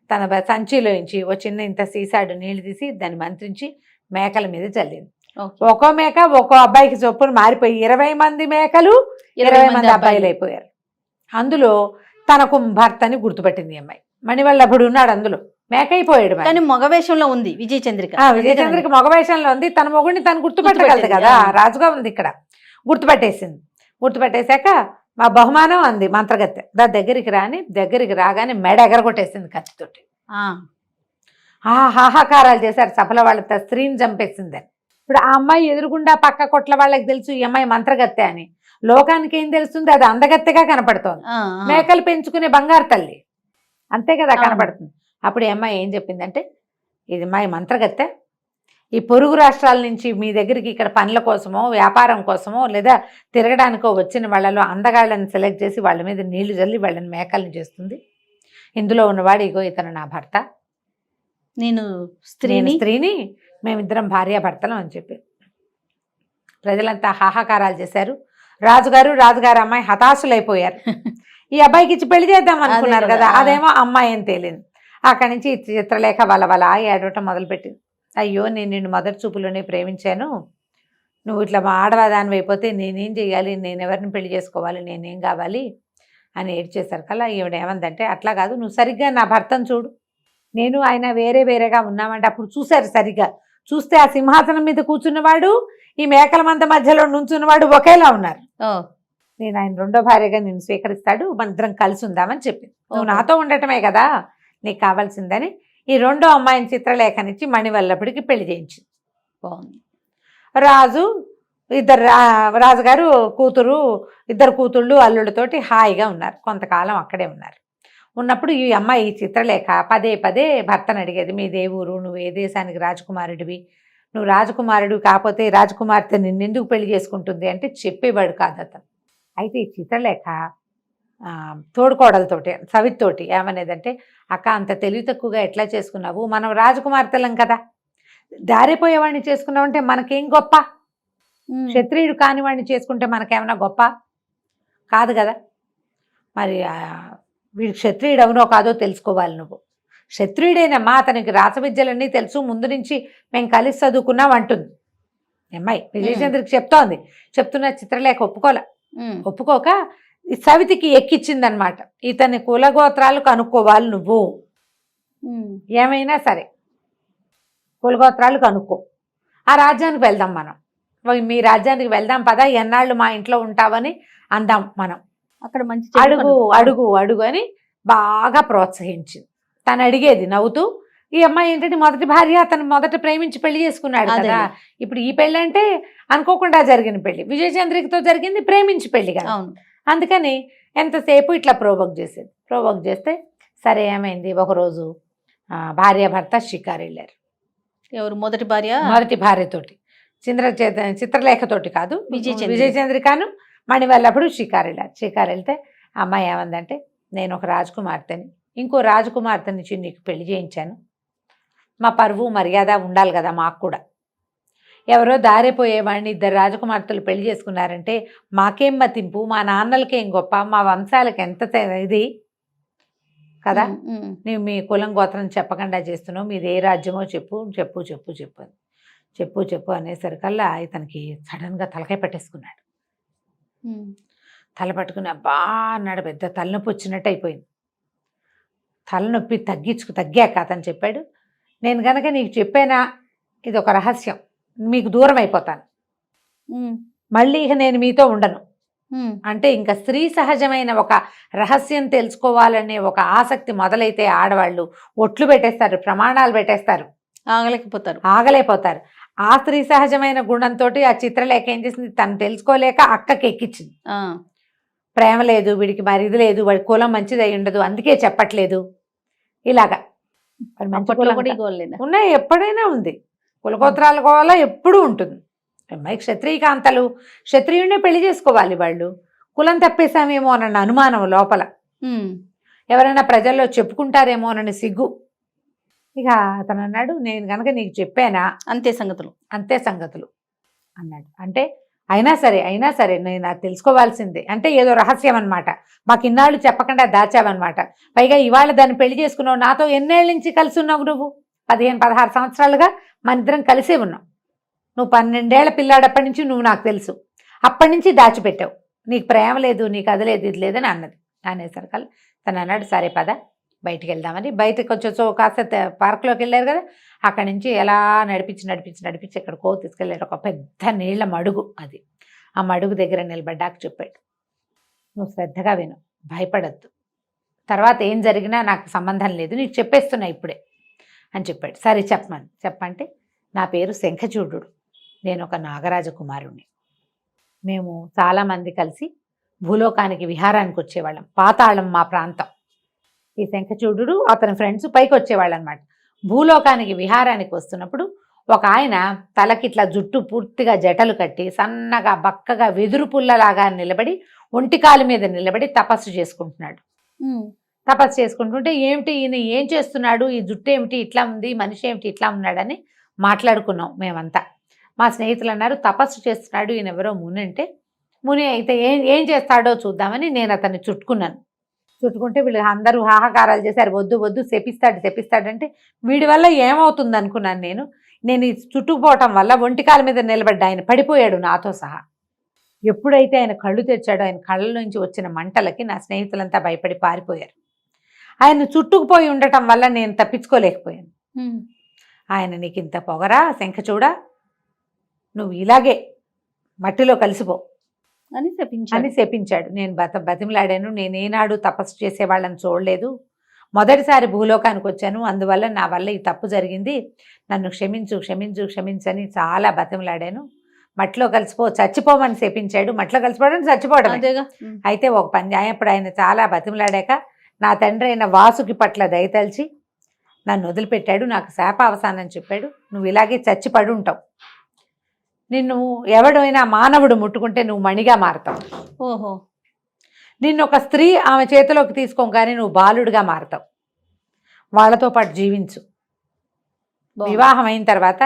తన సంచిలోంచి ఓ చిన్న ఇంత సీసాడు నీళ్లు తీసి దాన్ని మంత్రించి మేకల మీద చల్లింది. ఒక్కో మేక ఒక్కో అబ్బాయికి చొప్పున మారిపోయి 20 మంది మేకలు 20 మంది అబ్బాయిలు అయిపోయారు. అందులో తనకు భర్తని గుర్తుపట్టింది అమ్మాయి. మణివల్లభుడు ఉన్నాడు అందులో, మేక అయిపోయాడు. కానీ మగవేషంలో ఉంది విజయచంద్రిక. విజయచంద్రిక మగవేషంలో ఉంది. తన మొగుడిని తను గుర్తుపట్టగలదు కదా, రాజుగా ఉంది ఇక్కడ. గుర్తుపట్టేసింది. గుర్తుపట్టేశాక మా బహుమానం అంది మంత్రగత్తె, దగ్గరికి రాని. దగ్గరికి రాగానే మెడ ఎగరగొట్టేసింది కత్తితోటి. హాహాకారాలు చేశారు సభలో. వాళ్ళ స్త్రీని చంపేసిందని. ఇప్పుడు ఆ అమ్మాయి ఎదురుగుండా పక్క కొట్ల వాళ్ళకి తెలుసు ఈ అమ్మాయి మంత్రగత్తె అని. లోకానికి ఏం తెలుస్తుంది, అది అందగత్తెగా కనపడుతోంది. మేకలు పెంచుకునే బంగారు తల్లి అంతే కదా కనపడుతుంది. అప్పుడు ఈ అమ్మాయి ఏం చెప్పిందంటే, ఇది అమ్మాయి మంత్రగత్తె, ఈ పొరుగు రాష్ట్రాల నుంచి మీ దగ్గరికి ఇక్కడ పనుల కోసమో వ్యాపారం కోసమో లేదా తిరగడానికో వచ్చిన వాళ్ళలో అందగాళ్ళని సెలెక్ట్ చేసి వాళ్ళ మీద నీళ్లు చల్లి వాళ్ళని మేకల్ని చేస్తుంది. ఇందులో ఉన్నవాడు ఇగో ఇతను నా భర్త, నేను స్త్రీని, మేమిద్దరం భార్యాభర్తలం అని చెప్పి ప్రజలంతా హాహాకారాలు చేశారు. రాజుగారు అమ్మాయి హతాశులైపోయారు. ఈ అబ్బాయికి ఇచ్చి పెళ్లి చేద్దాం అనుకున్నారు కదా, అదేమో అమ్మాయి అని తేలింది. అక్కడి నుంచి చిత్రలేఖ వలవల ఏడవటం మొదలుపెట్టింది. అయ్యో నేను నిన్ను మొదటి చూపులోనే ప్రేమించాను, నువ్వు ఇట్లా మా ఆడవాదాన్ని అయిపోతే నేనేం చేయాలి, నేను ఎవరిని పెళ్లి చేసుకోవాలి, నేనేం కావాలి అని ఏడ్చేశారు కల్లా ఈవిడ ఏమందంటే, అట్లా కాదు, నువ్వు సరిగ్గా నా భర్తను చూడు, నేను ఆయన వేరే వేరేగా ఉన్నామంటే అప్పుడు చూశారు సరిగ్గా, చూస్తే ఆ సింహాసనం మీద కూర్చున్నవాడు ఈ మేకల మంద మధ్యలో నుంచున్నవాడు ఒకేలా ఉన్నారు. నేను ఆయన రెండో భార్యగా నిన్ను స్వీకరిస్తాడు, మన ఇద్దరం కలిసి ఉందామని చెప్పింది. నువ్వు నాతో ఉండటమే కదా నీకు కావాల్సిందని ఈ రెండో అమ్మాయిని చిత్రలేఖనిచ్చి మణివల్లభుడికి పెళ్లి చేయించింది. బాగుంది. రాజు రాజుగారు కూతురు, ఇద్దరు కూతుళ్ళు అల్లుడితోటి హాయిగా ఉన్నారు, కొంతకాలం అక్కడే ఉన్నారు. ఉన్నప్పుడు ఈ అమ్మాయి చిత్రలేఖ పదే పదే భర్తను అడిగేది, మీ దేవురు, నువ్వు ఏ దేశానికి రాజకుమారుడివి, నువ్వు రాజకుమారుడు కాకపోతే రాజకుమార్తె నిన్నెందుకు పెళ్లి చేసుకుంటుంది అంటే చెప్పేవాడు కాదు అతను. అయితే ఈ చిత్రలేఖ తోడుకోడలతోటి సవితోటి ఏమనేదంటే, అక్క అంత తెలివి తక్కువగా ఎట్లా చేసుకున్నావు, మనం రాజకుమార్తెలం కదా, దారిపోయేవాడిని చేసుకున్నావంటే మనకేం గొప్ప, క్షత్రియుడు కానివాడిని చేసుకుంటే మనకేమన్నా గొప్ప కాదు కదా, మరి వీడు క్షత్రియుడు అవునో కాదో తెలుసుకోవాలి, నువ్వు క్షత్రియుడేనమ్మా, అతనికి రాసవిద్యలన్నీ తెలుసు, ముందు నుంచి మేము కలిసి చదువుకున్నాం అంటుంది అమ్మాయి. విజయచంద్రకి చెప్తున్న చిత్రలేఖ ఒప్పుకోక సవితికి ఎక్కిచ్చిందనమాట, ఇతని కులగోత్రాలు కనుక్కోవాలి నువ్వు, ఏమైనా సరే కులగోత్రాలు కనుక్కో, ఆ రాజ్యానికి వెళ్దాం, మనం మీ రాజ్యానికి వెళ్దాం పదా, ఎన్నాళ్ళు మా ఇంట్లో ఉంటావని అందాం మనం, అక్కడ మంచి అడుగు అడుగు అడుగు అని బాగా ప్రోత్సహించింది. తను అడిగేది నవ్వుతూ. ఈ అమ్మాయి ఏంటంటే మొదటి భార్య, అతను మొదట ప్రేమించి పెళ్లి చేసుకున్నాడు కదా, ఇప్పుడు ఈ పెళ్ళి అంటే అనుకోకుండా జరిగిన పెళ్లి, విజయచంద్రికతో జరిగింది ప్రేమించి పెళ్లి కదా, అందుకని ఎంతసేపు ఇట్లా ప్రోవోక్ చేస్తే సరే ఏమైంది, ఒకరోజు భార్యాభర్త షికారు వెళ్ళారు. ఎవరు మొదటి భార్యతోటి, చిత్రలేఖతోటి కాదు, విజయచంద్రికను మణివల్లభుడు షికారు వెళ్తే అమ్మాయి ఏమందంటే, నేను ఒక రాజకుమార్తెని, ఇంకో రాజకుమార్తెని నీకు పెళ్లి చేయించాను, మా పరువు మర్యాద ఉండాలి కదా మాకు కూడా, ఎవరో దారిపోయేవాడిని ఇద్దరు రాజకుమార్తెలు పెళ్లి చేసుకున్నారంటే మాకేం మతింపు, మా నాన్నలకేం గొప్ప, మా వంశాలకు ఎంత ఇది కదా, నీవు మీ కులం గోత్రం చెప్పకుండా చేస్తున్నావు, మీది ఏ రాజ్యమో చెప్పు చెప్పు చెప్పు చెప్పు చెప్పు చెప్పు అనేసరికల్లా ఇతనికి సడన్గా తలకాయ పట్టేసుకున్నాడు. తల పట్టుకుని అబ్బా అన్నాడు, పెద్ద తలనొప్పి వచ్చినట్టు అయిపోయింది. తలనొప్పి తగ్గాక అతను చెప్పాడు, నేను కనుక నీకు చెప్పానా ఇది ఒక రహస్యం, మీకు దూరం అయిపోతాను, మళ్ళీ ఇక నేను మీతో ఉండను అంటే, ఇంకా స్త్రీ సహజమైన ఒక రహస్యం తెలుసుకోవాలనే ఒక ఆసక్తి మొదలైతే ఆడవాళ్ళు ఒట్లు పెట్టేస్తారు, ప్రమాణాలు పెట్టేస్తారు, ఆగలేకపోతారు. ఆ స్త్రీ సహజమైన గుణంతో ఆ చిత్రలేఖ ఏం చేసింది, తను తెలుసుకోలేక అక్కకి ఎక్కించింది. ప్రేమ లేదు వీడికి, మరి ఇది లేదు, వాడి కులం మంచిది అయి ఉండదు అందుకే చెప్పట్లేదు, ఇలాగా ఉన్నాయి, ఎప్పుడైనా ఉంది, కులగోత్రాల కోల ఎప్పుడూ ఉంటుంది. అమ్మాయి క్షత్రియకాంతలు, క్షత్రియుడినే పెళ్లి చేసుకోవాలి, వాళ్ళు కులం తప్పేశామేమో అన్న అనుమానం లోపల, ఎవరైనా ప్రజల్లో చెప్పుకుంటారేమో అన్న సిగ్గు. ఇక అతను అన్నాడు, నేను కనుక నీకు చెప్పానా అంతే సంగతులు అన్నాడు. అంటే అయినా సరే నేను నాకు తెలుసుకోవాల్సిందే అంటే ఏదో రహస్యం అనమాట, మాకు ఇన్నాళ్ళు చెప్పకుండా దాచావన్నమాట, పైగా ఇవాళ దాన్ని పెళ్లి చేసుకున్నావు, నాతో ఎన్నేళ్ళ నుంచి కలిసి ఉన్నావు, నువ్వు 15-16 సంవత్సరాలుగా మన ఇద్దరం కలిసే ఉన్నావు, నువ్వు 12 ఏళ్ల పిల్లాడప్పటి నుంచి నువ్వు నాకు తెలుసు, అప్పటి నుంచి దాచిపెట్టావు, నీకు ప్రేమ లేదు, నీకు అది లేదు ఇది లేదని అన్నది. అనేసరికల్లా తను అన్నాడు, సరే పద బయటికి వెళ్దామని. బయటకు కొంచెం కాస్త పార్క్లోకి వెళ్ళారు కదా, అక్కడి నుంచి ఎలా నడిపించి ఎక్కడికో తీసుకెళ్ళాడు, ఒక పెద్ద నీళ్ల మడుగు, అది ఆ మడుగు దగ్గర నిలబడ్డాక చెప్పాడు, నువ్వు శ్రద్ధగా విను, భయపడద్దు, తర్వాత ఏం జరిగినా నాకు సంబంధం లేదు, నీకు చెప్పేస్తున్నా ఇప్పుడే అని చెప్పాడు. సరే చెప్పంటే, నా పేరు శంఖచూడు, నేను ఒక నాగరాజ కుమారుణ్ణి, మేము చాలామంది కలిసి భూలోకానికి విహారానికి వచ్చేవాళ్ళం, పాతాళం మా ప్రాంతం. ఈ శంఖచూడు అతని ఫ్రెండ్స్ పైకి వచ్చేవాళ్ళు అనమాట. భూలోకానికి విహారానికి వస్తున్నప్పుడు ఒక ఆయన తలకిట్లా జుట్టు పూర్తిగా జటలు కట్టి సన్నగా బక్కగా వెదురు పుల్లలాగా నిలబడి ఒంటికాలు మీద నిలబడి తపస్సు చేసుకుంటున్నాడు. తపస్సు చేసుకుంటుంటే ఏమిటి ఈయన ఏం చేస్తున్నాడు, ఈ జుట్టు ఏమిటి ఇట్లా ఉంది, మనిషి ఏమిటి ఇట్లా ఉన్నాడని మాట్లాడుకున్నాం మేమంతా. మా స్నేహితులు అన్నారు, తపస్సు చేస్తున్నాడు ఈయన, ఎవరో ముని అంటే, ముని అయితే ఏం చేస్తాడో చూద్దామని నేను అతన్ని చుట్టుకుంటే వీళ్ళు అందరూ హాహాకారాలు చేశారు, వద్దు శపిస్తాడంటే వీడి వల్ల ఏమవుతుంది అనుకున్నాను నేను. నేను ఈ చుట్టుకుపోవటం వల్ల ఒంటికాల మీద నిలబడ్డా ఆయన పడిపోయాడు నాతో సహా. ఎప్పుడైతే ఆయన కళ్ళు తెచ్చాడో ఆయన కళ్ళ నుంచి వచ్చిన మంటలకి నా స్నేహితులంతా భయపడి పారిపోయారు. ఆయన చుట్టుకుపోయి ఉండటం వల్ల నేను తప్పించుకోలేకపోయాను. ఆయన నీకు ఇంత పొగరా శంఖచూడ, నువ్వు ఇలాగే మట్టిలో కలిసిపో అని శపించాడు. నేను బతిమలాడాను. నేను ఏనాడు తపస్సు చేసేవాళ్ళని చూడలేదు, మొదటిసారి భూలోకానికి వచ్చాను, అందువల్ల నా వల్ల ఈ తప్పు జరిగింది, నన్ను క్షమించు క్షమించు క్షమించని చాలా బతిమలాడాను. మట్టిలో కలిసిపో, చచ్చిపోమని శపించాడు. మట్టిలో కలిసిపోవడం చచ్చిపోవడం. అయితే ఒక పని అప్పుడు ఆయన చాలా బతిమలాడాక నా తండ్రి అయిన వాసుకి పట్ల దయతలిచి నన్ను వదిలిపెట్టాడు. నాకు శాప అవసానం చెప్పాడు, నువ్వు ఇలాగే చచ్చిపడి ఉంటావు, నిన్ను ఎవడైనా మానవుడు ముట్టుకుంటే నువ్వు మణిగా మారతావు. ఓహో. నిన్ను ఒక స్త్రీ ఆమె చేతిలోకి తీసుకోగానే నువ్వు బాలుడిగా మారతావు, వాళ్ళతో పాటు జీవించు. వివాహం అయిన తర్వాత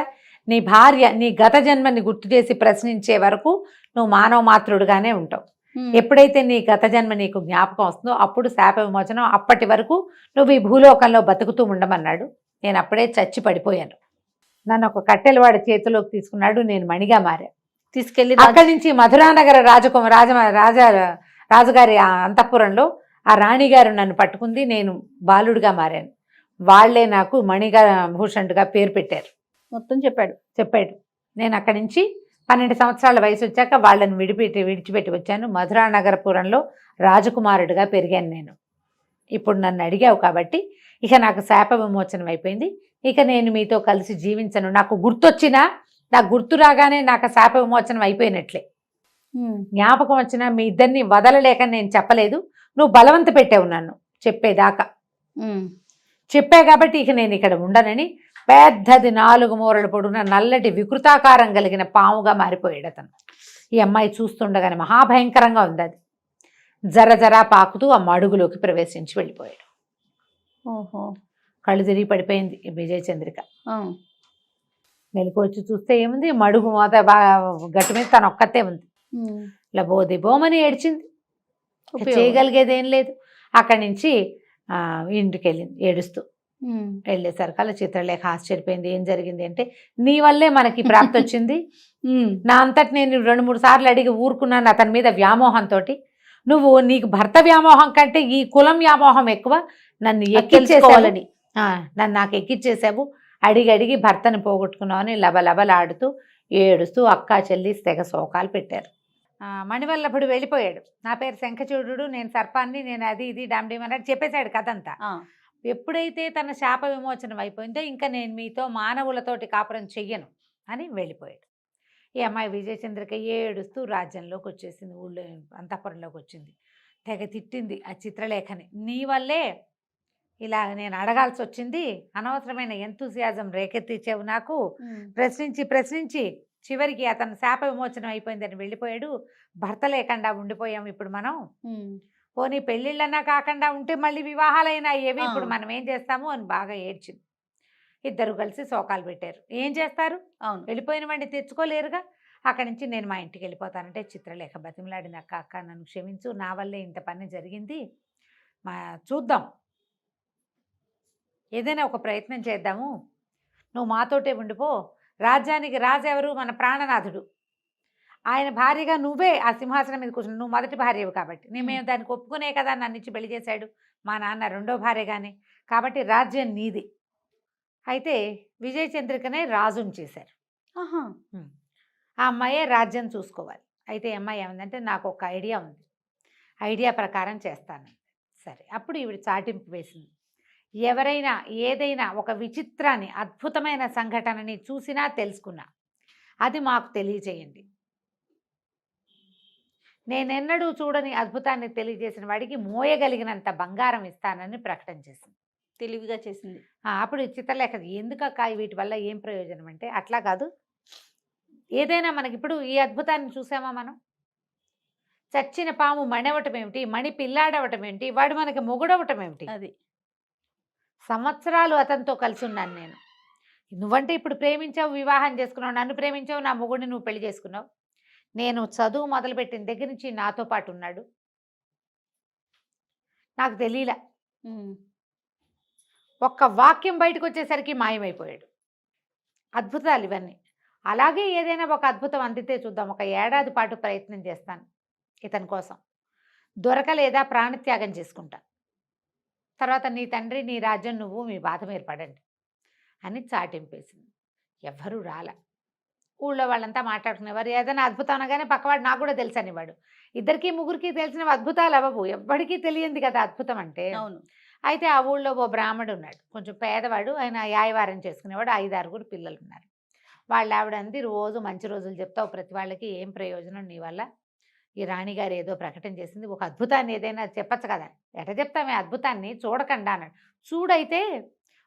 నీ భార్య నీ గత జన్మని గుర్తు చేసి ప్రశ్నించే వరకు నువ్వు మానవ మాత్రుడుగానే ఉంటావు. ఎప్పుడైతే నీ గత జన్మ నీకు జ్ఞాపకం వస్తుందో అప్పుడు శాప విమోచనం. అప్పటి వరకు నువ్వు ఈ భూలోకంలో బతుకుతూ ఉండమన్నాడు. నేను అప్పుడే చచ్చి పడిపోయాను. నన్ను ఒక కట్టెలవాడి చేతిలోకి తీసుకున్నాడు, నేను మణిగా మారా. తీసుకెళ్ళి అక్కడి నుంచి మధురానగర రాజుగారి అంతఃపురంలో ఆ రాణిగారు నన్ను పట్టుకుంది, నేను బాలుడిగా మారాను. వాళ్లే నాకు మణిగా భూషణుడిగా పేరు పెట్టారు. మొత్తం చెప్పాడు. నేను అక్కడి నుంచి 12 సంవత్సరాల వయసు వచ్చాక వాళ్ళని విడిచిపెట్టి వచ్చాను. మధురానగరపురంలో రాజకుమారుడిగా పెరిగాను నేను. ఇప్పుడు నన్ను అడిగావు కాబట్టి ఇక నాకు శాప విమోచనం అయిపోయింది. ఇక నేను మీతో కలిసి జీవించను. నాకు గుర్తొచ్చినా, నాకు గుర్తు రాగానే నాకు శాప విమోచనం అయిపోయినట్లే. జ్ఞాపకం వచ్చినా మీ ఇద్దరిని వదలలేక నేను చెప్పలేదు, నువ్వు బలవంత పెట్టావు నన్ను చెప్పేదాకా. చెప్పా కాబట్టి ఇక నేను ఇక్కడ ఉండనని పెద్దది 4 మూరలు పొడుగున నల్లటి వికృతాకారం కలిగిన పాముగా మారిపోయాడు అతను. ఈ అమ్మాయి చూస్తుండగానే మహాభయంకరంగా ఉంది. అది జర జరా పాకుతూ ఆ మడుగులోకి ప్రవేశించి వెళ్ళిపోయాడు. ఓహో. కళ్ళు తిరిగి పడిపోయింది విజయచంద్రిక. మెలకు వచ్చి చూస్తే ఏముంది, మడుగు మోత గట్టు మీద తను ఒక్కతే ఉంది. లబోదిబోమని ఏడ్చింది, చేయగలిగేది ఏం లేదు. అక్కడి నుంచి ఇంటికి వెళ్ళింది ఏడుస్తూ. వెళ్ళేసరికల్లా చిత్రలేఖ ఆశ్చర్యపోయింది. ఏం జరిగింది అంటే, నీ వల్లే మనకి ప్రాప్తి వచ్చింది. నా అంతటి నేను 2-3 సార్లు అడిగి ఊరుకున్నాను అతని మీద వ్యామోహంతో. నువ్వు నీకు భర్త వ్యామోహం కంటే ఈ కులం వ్యామోహం ఎక్కువ. నన్ను ఎక్కించేసుకోవాలని నాకు ఎక్కిచ్చేసావు. అడిగి భర్తను పోగొట్టుకున్నావు అని లబలబలాడుతూ ఏడుస్తూ అక్క చెల్లి తెగ శోకాలు పెట్టారు. మణివల్లభుడు వెళ్ళిపోయాడు. నా పేరు శంఖచూడు, నేను సర్పాన్ని, నేను అది ఇది డామ్డీమ్ అన్నట్టు చెప్పేశాడు కథ అంతా. ఎప్పుడైతే తన శాప విమోచనం అయిపోయిందో ఇంకా నేను మీతో మానవులతోటి కాపురం చెయ్యను అని వెళ్ళిపోయాడు. ఈ అమ్మాయి విజయచంద్రిక ఏడుస్తూ రాజ్యంలోకి వచ్చేసింది, ఊళ్ళో అంతఃపురంలోకి వచ్చింది. తెగ తిట్టింది ఆ చిత్రలేఖని. నీ వల్లే ఇలా నేను అడగాల్సి వచ్చింది, అనవసరమైన ఎంతూసియాజం రేకెత్తించావు నాకు. ప్రశ్నించి చివరికి అతను శాప విమోచనం అయిపోయిందని వెళ్ళిపోయాడు. భర్త లేకుండా ఉండిపోయాం ఇప్పుడు మనం. పోనీ పెళ్ళిళ్ళన్నా కాకుండా ఉంటే మళ్ళీ వివాహాలైనా అయ్యేవి, ఇప్పుడు మనం ఏం చేస్తాము అని బాగా ఏడ్చింది. ఇద్దరు కలిసి శోకాలు పెట్టారు. ఏం చేస్తారు, వెళ్ళిపోయిన వాడిని తెచ్చుకోలేరుగా. అక్కడి నుంచి నేను మా ఇంటికి వెళ్ళిపోతానంటే చిత్రలేఖ బతిమలాడింది, అక్క నన్ను క్షమించు, నా వల్లే ఇంత పని జరిగింది, చూద్దాం ఏదైనా ఒక ప్రయత్నం చేద్దాము, నువ్వు మాతోటే ఉండిపో. రాజ్యానికి రాజు ఎవరు, మన ప్రాణనాథుడు. ఆయన భార్యగా నువ్వే ఆ సింహాసనం మీద కూర్చుని, నువ్వు మొదటి భార్యవు కాబట్టి మేము దానికి ఒప్పుకునే కదా నన్ను ఇచ్చి పెళ్లి చేశాడు మా నాన్న, రెండో భార్యగానే, కాబట్టి రాజ్యం నీది. అయితే విజయచంద్రికనే రాజుని చేశారు. ఆ అమ్మాయే రాజ్యం చూసుకోవాలి. అయితే అమ్మాయి ఏమందంటే, నాకు ఒక ఐడియా ఉంది, ఐడియా ప్రకారం చేస్తాను. సరే, అప్పుడు ఈవిడ చాటింపు వేసింది. ఎవరైనా ఏదైనా ఒక విచిత్రాన్ని, అద్భుతమైన సంఘటనని చూసినా తెలుసుకున్నా అది మాకు తెలియజేయండి. నేనెన్నడూ చూడని అద్భుతాన్ని తెలియజేసిన వాడికి మోయగలిగినంత బంగారం ఇస్తానని ప్రకటన చేసింది. తెలివిగా చేసింది. అప్పుడు చిత్రలేఖ ఎందుకక్క వీటి వల్ల ఏం ప్రయోజనం అంటే, అట్లా కాదు, ఏదైనా మనకిప్పుడు ఈ అద్భుతాన్ని చూసామా మనం, చచ్చిన పాము మణివటం ఏమిటి, మణి పిల్లాడవటం ఏమిటి, వాడు మనకి మొగుడవటం ఏమిటి, అది సంవత్సరాలు అతనితో కలిసి ఉన్నాను నేను. నువ్వంటే ఇప్పుడు ప్రేమించావు, వివాహం చేసుకున్నావు, నన్ను ప్రేమించావు, నా మొగుడిని నువ్వు పెళ్లి చేసుకున్నావు. నేను చదువు మొదలుపెట్టిన దగ్గర నుంచి నాతో పాటు ఉన్నాడు, నాకు తెలియలా. ఒక్క వాక్యం బయటకు వచ్చేసరికి మాయమైపోయాడు. అద్భుతాలు ఇవన్నీ. అలాగే ఏదైనా ఒక అద్భుతం అందితే చూద్దాం. ఒక ఏడాది పాటు ప్రయత్నం చేస్తాను ఇతని కోసం. దొరకలేదా ప్రాణత్యాగం చేసుకుంటా. తర్వాత నీ తండ్రి, నీ రాజ్యం, నువ్వు మీ బాధ మీరు పడండి అని చాటింపేసింది. ఎవ్వరూ రాల. ఊళ్ళో వాళ్ళంతా మాట్లాడుకునేవారు. ఏదైనా అద్భుతం అనగానే పక్కవాడు నాకు కూడా తెలుసు అనేవాడు. ఇద్దరికి ముగ్గురికి తెలిసినవి అద్భుతాలు అవ్వవు. ఎవ్వడికి తెలియంది కదా అద్భుతం అంటే. అవును. అయితే ఆ ఊళ్ళో ఓ బ్రాహ్మడు ఉన్నాడు. కొంచెం పేదవాడు. ఆయన యాయవారం చేసుకునేవాడు. 5, 6 పిల్లలు ఉన్నారు. వాళ్ళ ఆవిడ అంది, రోజు మంచి రోజులు చెప్తావు ప్రతి వాళ్ళకి, ఏం ప్రయోజనం నీ వల్ల? ఈ రాణిగారు ఏదో ప్రకటన చేసింది, ఒక అద్భుతాన్ని ఏదైనా చెప్పచ్చు కదా. ఎట చెప్తామే అద్భుతాన్ని, చూడకండా అన్నాడు. చూడైతే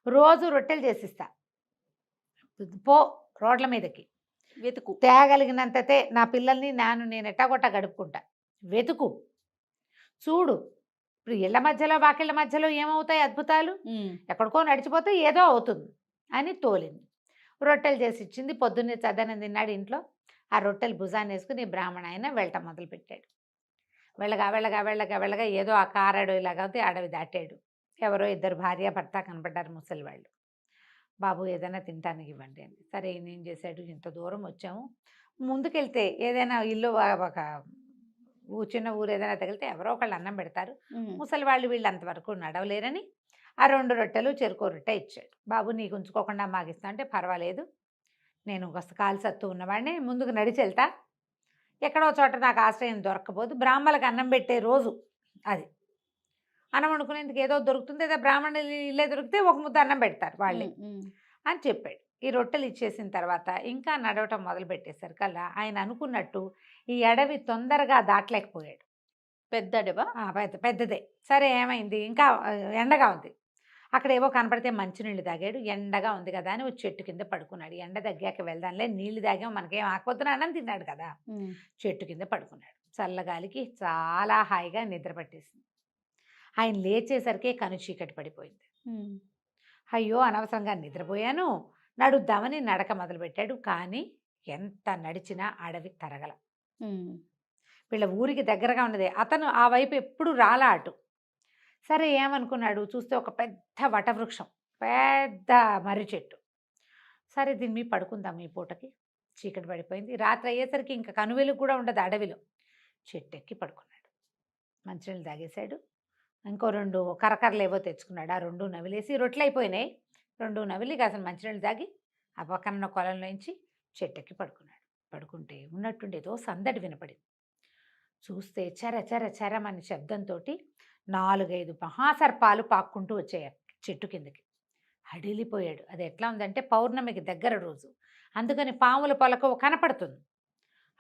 రోజు రొట్టెలు చేసిస్తా, పో రోడ్ల మీదకి వెతుకు. తేగలిగినంతతే నా పిల్లల్ని నేను ఎట్టాగొట్ట గడుపుకుంటా, వెతుకు, చూడు. ఇప్పుడు ఇళ్ళ మధ్యలో వాకిళ్ళ మధ్యలో ఏమవుతాయి అద్భుతాలు? ఎక్కడికో నడిచిపోతే ఏదో అవుతుంది అని తోలింది. రొట్టెలు చేసి ఇచ్చింది. పొద్దున్నే చద్దనం తిన్నాడు ఇంట్లో. ఆ రొట్టెలు భుజాన్ని వేసుకుని బ్రాహ్మణ ఆయన వెళ్ళటం మొదలుపెట్టాడు. వెళ్ళగా ఏదో ఆ కారడు ఇలాగా అడవి దాటాడు. ఎవరో 2 భార్య భర్త కనపడ్డారు, ముసలి వాళ్ళు. బాబు ఏదైనా తినటానికి ఇవ్వండి అని. సరే ఈయన ఏం చేశాడు, ఇంత దూరం వచ్చాము, ముందుకెళ్తే ఏదైనా ఇల్లు ఒక చిన్న ఊరు ఏదైనా తగిలితే ఎవరో ఒకళ్ళు అన్నం పెడతారు. ముసలి వాళ్ళు వీళ్ళు అంతవరకు నడవలేరని ఆ 2 రొట్టెలు చెరుకో రొట్టె ఇచ్చాడు. బాబు నీకు ఉంచుకోకుండా మాగిస్తా అంటే, పర్వాలేదు, నేను కాలు సత్తు ఉన్నవాడిని, ముందుకు నడిచి వెళ్తా, ఎక్కడో చోట నాకు ఆశ్రయం దొరక్కపోదు, బ్రాహ్మణులకు అన్నం పెట్టే రోజు అది, అన్నం వండుకునేందుకు ఏదో దొరుకుతుంది, ఏదో బ్రాహ్మణులు ఇల్లే దొరికితే ఒక ముద్ద అన్నం పెడతారు వాళ్ళే అని చెప్పాడు. ఈ రొట్టెలు ఇచ్చేసిన తర్వాత ఇంకా నడవటం మొదలు పెట్టేసరికల్లా ఆయన అనుకున్నట్టు ఈ అడవి తొందరగా దాటలేకపోయాడు. పెద్ద అడవా? పెద్దదే. సరే ఏమైంది, ఇంకా ఎండగా ఉంది. అక్కడ ఏవో కనపడితే మంచినీళ్ళు తాగాడు. ఎండగా ఉంది కదా అని ఒక చెట్టు కింద పడుకున్నాడు. ఎండ తగ్గాక వెళ్దాంలే, నీళ్లు తాగాం, మనకేం ఆకపోతున్నా అన్నం తిన్నాడు కదా. చెట్టు కింద పడుకున్నాడు. చల్లగాలికి చాలా హాయిగా నిద్ర పట్టేసింది. ఆయన లేచేసరికి కను చీకటి పడిపోయింది. అయ్యో అనవసరంగా నిద్రపోయాను, నడుద్దామని నడక మొదలుపెట్టాడు. కానీ ఎంత నడిచినా అడవి తరగల. వీళ్ళ ఊరికి దగ్గరగా ఉన్నదే, అతను ఆ వైపు ఎప్పుడు రాలా అటు. సరే ఏమనుకున్నాడు, చూస్తే ఒక పెద్ద వటవృక్షం, పెద్ద మర్రి చెట్టు. సరే దీని మీద పడుకుందాం, ఈ పూటకి చీకటి పడిపోయింది, రాత్రి అయ్యేసరికి ఇంకా కనువెలుగు కూడా ఉండదు అడవిలో. చెట్టు ఎక్కి పడుకున్నాడు. మంచినీళ్ళు తాగేశాడు. ఇంకో 2 కరకరలు ఏవో తెచ్చుకున్నాడు. ఆ 2 నవిలేసి, రొట్టెలు అయిపోయినాయి, 2 నవిలి కాసిన మంచినీళ్ళు తాగి ఆ పక్కన కొలంలోంచి చెట్టెక్కి పడుకున్నాడు. పడుకుంటే ఉన్నట్టుండి ఏదో సందడి వినపడింది. చూస్తే చెర చెర చెరమని శబ్దంతో 4-5 మహాసర్పాలు పాక్కుంటూ వచ్చాయి చెట్టు కిందకి. హడిలిపోయాడు. అది ఎట్లా ఉందంటే పౌర్ణమికి దగ్గర రోజు, అందుకని పాముల పలక కనపడుతుంది.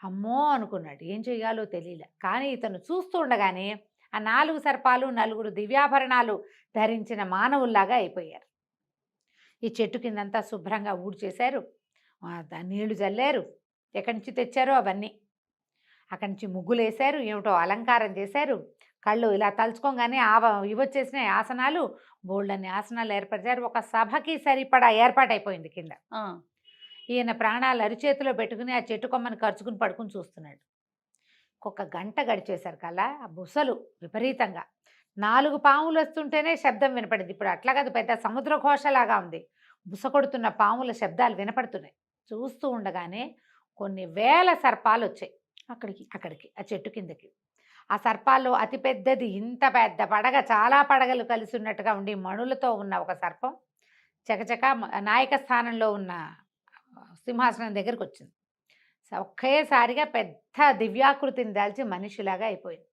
అమ్మో అనుకున్నాడు, ఏం చెయ్యాలో తెలియలే. కానీ ఇతను చూస్తూ ఉండగానే ఆ 4 సర్పాలు 4 దివ్యాభరణాలు ధరించిన మానవుల్లాగా అయిపోయారు. ఈ చెట్టు కిందంతా శుభ్రంగా ఊడ్చేశారు, నీళ్లు చల్లారు, ఎక్కడి నుంచి తెచ్చారో అవన్నీ, అక్కడి నుంచి ముగ్గులు వేశారు, ఏమిటో అలంకారం చేశారు. కళ్ళు ఇలా తలుచుకోగానే ఇవొచ్చేసినాయి ఆసనాలు, బోల్డన్ని ఆసనాలు ఏర్పరిచారు. ఒక సభకి సరిపడా ఏర్పాటైపోయింది కింద. ఈయన ప్రాణాలు అరిచేతిలో పెట్టుకుని ఆ చెట్టు కొమ్మని ఖర్చుకుని పడుకుని చూస్తున్నాడు. ఒక గంట గడిచేసరికల్లా ఆ బుసలు విపరీతంగా 4 పాములు వస్తుంటేనే శబ్దం వినపడింది. ఇప్పుడు అట్లా కాదు, పెద్ద సముద్ర ఘోషలాగా ఉంది. బుస కొడుతున్న పాముల శబ్దాలు వినపడుతున్నాయి. చూస్తూ ఉండగానే కొన్ని వేల సర్పాలు వచ్చాయి అక్కడికి ఆ చెట్టు కిందకి. ఆ సర్పాల్లో అతి పెద్దది, ఇంత పెద్ద పడగ, చాలా పడగలు కలిసి ఉన్నట్టుగా ఉండి మణులతో ఉన్న ఒక సర్పం చకచక నాయక స్థానంలో ఉన్న సింహాసనం దగ్గరికి వచ్చింది. ఒకేసారిగా పెద్ద దివ్యాకృతిని దాల్చి మనిషిలాగా అయిపోయింది.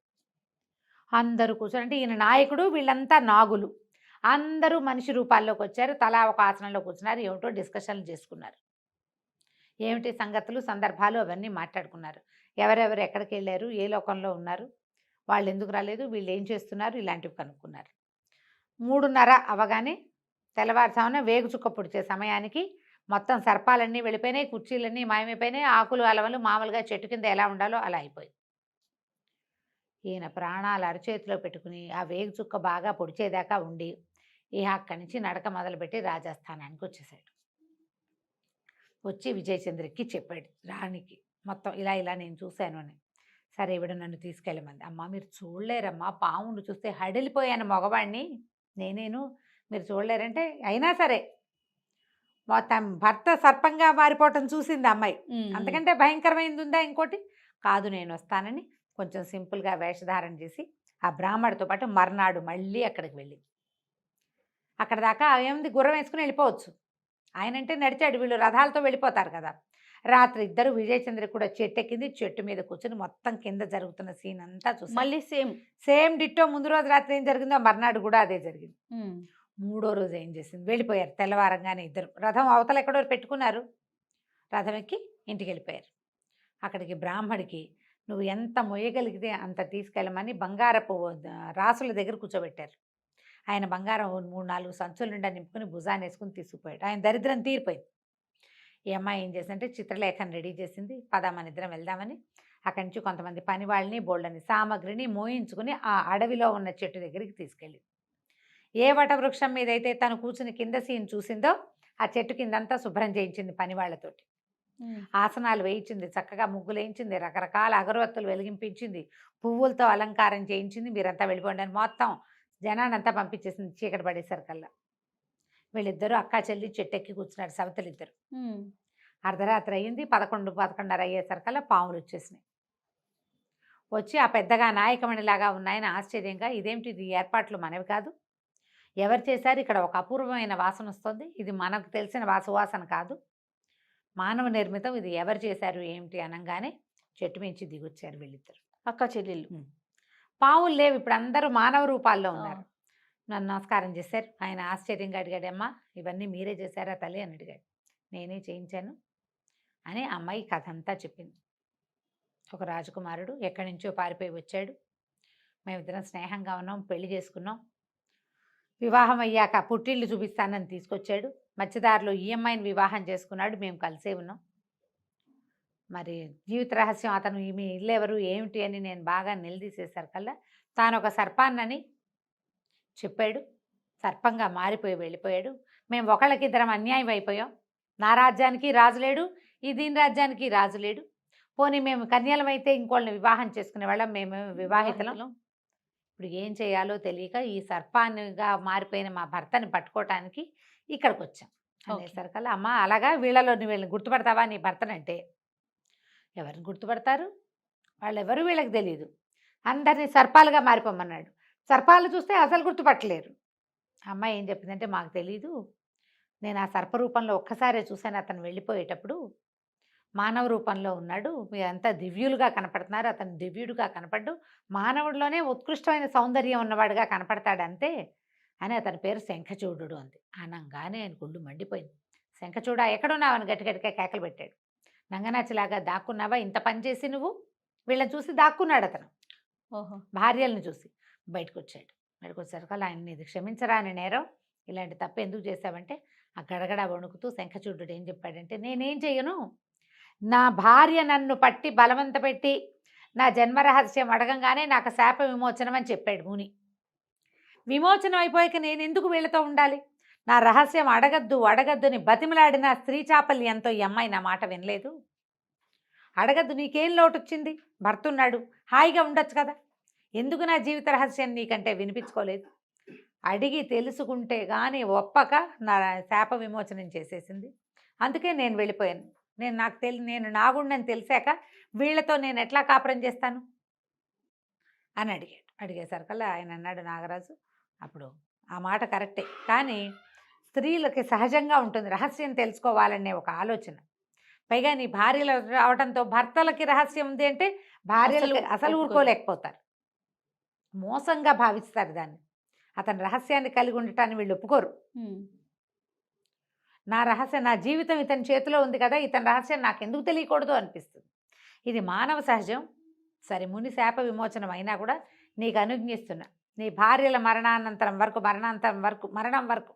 అందరూ కూర్చొని, అంటే ఈయన నాయకుడు, వీళ్ళంతా నాగులు, అందరూ మనిషి రూపాల్లోకి వచ్చారు. తలా ఒక ఆసనంలో కూర్చున్నారు. ఏమిటో డిస్కషన్లు చేసుకున్నారు. ఏమిటి సంగతులు, సందర్భాలు అవన్నీ మాట్లాడుకున్నారు. ఎవరెవరు ఎక్కడికి వెళ్ళారు, ఏ లోకంలో ఉన్నారు, వాళ్ళు ఎందుకు రాలేదు, వీళ్ళు ఏం చేస్తున్నారు, ఇలాంటివి కనుక్కున్నారు. 3:30 అవగానే తెల్లవారుజామున వేగు చుక్క పొడిచే సమయానికి మొత్తం సర్పాలన్నీ వెళ్ళిపోయినాయి, కుర్చీలన్నీ మాయమైపోయినాయి, ఆకులు అలవలు మామూలుగా చెట్టు కింద ఎలా ఉండాలో అలా అయిపోయింది. ఈయన ప్రాణాలు అరచేతిలో పెట్టుకుని ఆ వేగు చుక్క బాగా పొడిచేదాకా ఉండి అక్కడి నుంచి నడక మొదలుపెట్టి రాజస్థానానికి వచ్చేసాడు. వచ్చి విజయచంద్రకి చెప్పాడు, రాణికి మొత్తం ఇలా నేను చూశాను అని. సరే ఇవిడ నన్ను తీసుకెళ్ళమంది. అమ్మ మీరు చూడలేరమ్మా, పామును చూస్తే హడిలిపోయాను, మగవాడిని నేనేను, మీరు చూడలేరంటే, అయినా సరే మొత్తం భర్త సర్పంగా మారిపోవటం చూసింది ఆ అమ్మాయి. అంతకంటే భయంకరమైనది ఉందా ఇంకోటి? కాదు, నేను వస్తానని కొంచెం సింపుల్గా వేషధారణ చేసి ఆ బ్రాహ్మడితో పాటు మర్నాడు మళ్ళీ అక్కడికి వెళ్ళి అక్కడ దాకా ఏముంది, గుర్రం వేసుకుని వెళ్ళిపోవచ్చు. ఆయనంటే నడిచాడు, వీళ్ళు రథాలతో వెళ్ళిపోతారు కదా. రాత్రి ఇద్దరు విజయచంద్ర కూడా చెట్టు ఎక్కింది, చెట్టు మీద కూర్చొని మొత్తం కింద జరుగుతున్న సీన్ అంతా చూసి మళ్ళీ సేమ్ డిట్టో ముందు రోజు రాత్రి ఏం జరిగిందో మర్నాడు కూడా అదే జరిగింది. మూడో రోజు ఏం చేసింది, వెళ్ళిపోయారు. తెల్లవారంగానే ఇద్దరు రథం అవతల ఎక్కడో పెట్టుకున్నారు, రథం ఎక్కి ఇంటికి వెళ్ళిపోయారు. అక్కడికి బ్రాహ్మడికి నువ్వు ఎంత మొయ్యగలిగితే అంత తీసుకెళ్ళమని బంగారపు రాసుల దగ్గర కూర్చోబెట్టారు. ఆయన బంగారం 3-4 సంచుల నిండా నింపుకుని భుజాన్ని వేసుకుని తీసుకుపోయాడు. ఆయన దరిద్రం తీరిపోయింది. ఈ అమ్మాయి ఏం చేసిందంటే చిత్రలేఖను రెడీ చేసింది, పద మన ఇద్దరం వెళ్దామని. అక్కడి నుంచి కొంతమంది పని వాళ్ళని బోళ్ళని సామగ్రిని మోయించుకుని ఆ అడవిలో ఉన్న చెట్టు దగ్గరికి తీసుకెళ్ళి ఏ వటవృక్షం మీద అయితే తను కూర్చుని కింద సీన్ చూసిందో ఆ చెట్టు కిందంతా శుభ్రం చేయించింది పని వాళ్ళతోటి. ఆసనాలు వేయించింది, చక్కగా ముగ్గులు వేయించింది, రకరకాల అగరవత్తులు వెలిగింపించింది, పువ్వులతో అలంకారం చేయించింది. మీరంతా వెళ్ళిపోండి అని మొత్తం జనానంతా పంపించేసింది. చీకటి పడేసరికల్లా వీళ్ళిద్దరూ అక్కా చెల్లి చెట్టెక్కి కూర్చున్నారు, సవతలిద్దరు. అర్ధరాత్రి అయ్యింది, 11-11:30 అయ్యేసరికల్లా పాములు వచ్చేసినాయి. వచ్చి ఆ పెద్దగా నాయకమణిలాగా ఉన్నాయని ఆశ్చర్యంగా, ఇదేమిటి, ఇది ఏర్పాట్లు మనవి కాదు, ఎవరు చేశారు, ఇక్కడ ఒక అపూర్వమైన వాసన వస్తుంది, ఇది మనకు తెలిసిన వాసన కాదు, మానవ నిర్మితం, ఇది ఎవరు చేశారు ఏమిటి అనగానే చెట్టు మించి దిగొచ్చారు వీళ్ళిద్దరు అక్క చెల్లెళ్ళు. పావులు లేవు, ఇప్పుడు అందరూ మానవ రూపాల్లో ఉన్నారు. నన్ను నమస్కారం చేశారు. ఆయన ఆశ్చర్యంగా అడిగాడమ్మా, ఇవన్నీ మీరే చేశారా తల్లి అని అడిగాడు. నేనే చేయించాను అని అమ్మాయి కథ అంతా చెప్పింది. ఒక రాజకుమారుడు ఎక్కడి నుంచో పారిపోయి వచ్చాడు, మేమిద్దరం స్నేహంగా ఉన్నాం, పెళ్లి చేసుకున్నాం, వివాహం అయ్యాక పుట్టిళ్ళు చూపిస్తానని తీసుకొచ్చాడు, మధ్యదారిలో ఈ అమ్మాయిని వివాహం చేసుకున్నాడు, మేము కలిసే ఉన్నాం. మరి జీవిత రహస్యం అతను మీ ఇల్లు ఎవరు ఏమిటి అని నేను బాగా నిలదీసేసరికల్లా తాను ఒక సర్పాన్నని చెప్పాడు, సర్పంగా మారిపోయి వెళ్ళిపోయాడు. మేము ఒకళ్ళకిద్దరం అన్యాయం అయిపోయాం, నా రాజ్యానికి రాజు లేడు, ఈ దీని రాజ్యానికి రాజు లేడు, పోనీ మేము కన్యలమైతే ఇంకోళ్ళని వివాహం చేసుకునే వాళ్ళం, మేము వివాహితలం. ఇప్పుడు ఏం చేయాలో తెలియక ఈ సర్పాన్నిగా మారిపోయిన మా భర్తని పట్టుకోవటానికి ఇక్కడికి వచ్చాం అనేసరికల్లా, అమ్మ అలాగా వీళ్ళలో వీళ్ళని గుర్తుపడతావా నీ భర్తనంటే? ఎవరిని గుర్తుపడతారు, వాళ్ళు ఎవరు వీళ్ళకి తెలియదు, అందరినీ సర్పాలుగా మారిపోమన్నాడు. సర్పాలు చూస్తే అసలు గుర్తుపట్టలేరు. అమ్మాయి ఏం చెప్పిందంటే, మాకు తెలీదు, నేను ఆ సర్పరూపంలో ఒక్కసారే చూశాను, అతను వెళ్ళిపోయేటప్పుడు మానవ రూపంలో ఉన్నాడు, మీరంతా దివ్యులుగా కనపడుతున్నారు, అతను దివ్యుడుగా కనపడ్డు, మానవుడిలోనే ఉత్కృష్టమైన సౌందర్యం ఉన్నవాడుగా కనపడతాడంతే అని, అతని పేరు శంఖచూడు అంది. అనగానే ఆయన గుండు మండిపోయింది. శంఖచూడ ఎక్కడున్నావని గట్టిగట్టిగా కేకలు పెట్టాడు. నంగనాచిలాగా దాక్కున్నావా, ఇంత పని చేసి నువ్వు? వీళ్ళని చూసి దాక్కున్నాడు అతను. భార్యలను చూసి బయటకు వచ్చాడు. బయటకు వచ్చేసరికి ఆయన ఇది క్షమించరాని నేరం, ఇలాంటి తప్పు ఎందుకు చేశావంటే, ఆ గడగడ వణుకుతూ శంఖచూడు ఏం చెప్పాడంటే, నేనేం చెయ్యను, నా భార్య నన్ను పట్టి బలవంత పెట్టి నా జన్మరహస్యం అడగంగానే నాకు శాప విమోచనం అని చెప్పాడు ముని. విమోచనం అయిపోయాక నేను ఎందుకు వీళ్ళతో ఉండాలి, నా రహస్యం అడగద్దుని బతిమలాడిన స్త్రీ చాపల్యంతో ఈ అమ్మాయి నా మాట వినలేదు. అడగద్దు, నీకేం లోటు వచ్చింది, భర్త ఉన్నాడు, హాయిగా ఉండొచ్చు కదా, ఎందుకు నా జీవిత రహస్యం నీకంటే వినిపించుకోలేదు? అడిగి తెలుసుకుంటే కానీ ఒప్పక నా శాప విమోచనం చేసేసింది, అందుకే నేను వెళ్ళిపోయాను. నేను నాగుండని తెలిసాక వీళ్ళతో నేను ఎట్లా కాపురం చేస్తాను అని అడిగాడు. అడిగేసరికల్లా ఆయన అన్నాడు, నాగరాజు, అప్పుడు ఆ మాట కరెక్టే, కానీ స్త్రీలకి సహజంగా ఉంటుంది రహస్యం తెలుసుకోవాలనే ఒక ఆలోచన. పైగా నీ భార్యలు రావడంతో భర్తలకి రహస్యం ఉంది అంటే భార్యలు అసలు ఊరుకోలేకపోతారు, మోసంగా భావిస్తారు దాన్ని. అతని రహస్యాన్ని కలిగి ఉండటాన్ని వీళ్ళు ఒప్పుకోరు. నా రహస్యం, నా జీవితం ఇతని చేతిలో ఉంది కదా, ఇతని రహస్యం నాకు ఎందుకు తెలియకూడదు అనిపిస్తుంది. ఇది మానవ సహజం. సరే, ముని శాప విమోచనం అయినా కూడా నీకు అనుజ్ఞిస్తున్నా, నీ భార్యల మరణం వరకు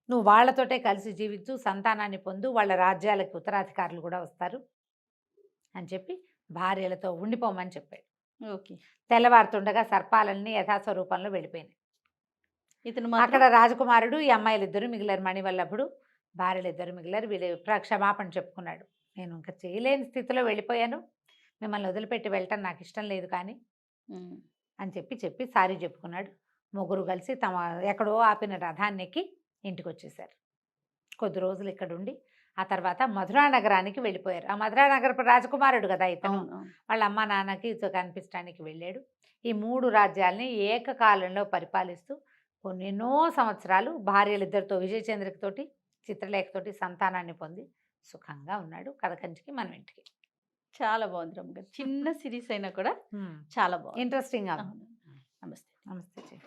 నువ్వు వాళ్ళతోటే కలిసి జీవించు, సంతానాన్ని పొందు, వాళ్ళ రాజ్యాలకు ఉత్తరాధికారులు కూడా వస్తారు అని చెప్పి భార్యలతో ఉండిపోమని చెప్పాడు. ఓకే. తెల్లవారుతుండగా సర్పాలన్నీ యథాస్వరూపంలో వెళ్ళిపోయినాయి. అక్కడ రాజకుమారుడు, ఈ అమ్మాయిలు ఇద్దరు మిగిలారు, మణివల్లభుడు, భార్యలు ఇద్దరు మిగిలారు. వీళ్ళు క్షమాపణ చెప్పుకున్నాడు, నేను ఇంకా చేయలేని స్థితిలో వెళ్ళిపోయాను, మిమ్మల్ని వదిలిపెట్టి వెళ్ళటం నాకు ఇష్టం లేదు కానీ అని చెప్పి సారీ చెప్పుకున్నాడు. ముగ్గురు కలిసి తమ ఎక్కడో ఆపిన రథాన్ని ఎక్కి ఇంటికి వచ్చేసారు. కొద్ది రోజులు ఇక్కడ ఉండి ఆ తర్వాత మధురా నగరానికి వెళ్ళిపోయారు. ఆ మధురా నగరపు రాజకుమారుడు కదా ఇతను. అవును అవును. వాళ్ళ అమ్మ నాన్నకి కనిపించడానికి వెళ్ళాడు. ఈ 3 రాజ్యాల్ని ఏకకాలంలో పరిపాలిస్తూ ఎన్నో సంవత్సరాలు భార్యలిద్దరితో విజయచంద్రికతోటి చిత్రలేఖతోటి సంతానాన్ని పొంది సుఖంగా ఉన్నాడు. కథ కంచికి మనం ఇంటికి. చాలా బాగుంది రమ్య గారు. చిన్న సిరీస్ అయినా కూడా చాలా బాగుంది. ఇంట్రెస్టింగ్గా ఉంది. అవును. నమస్తే. నమస్తే.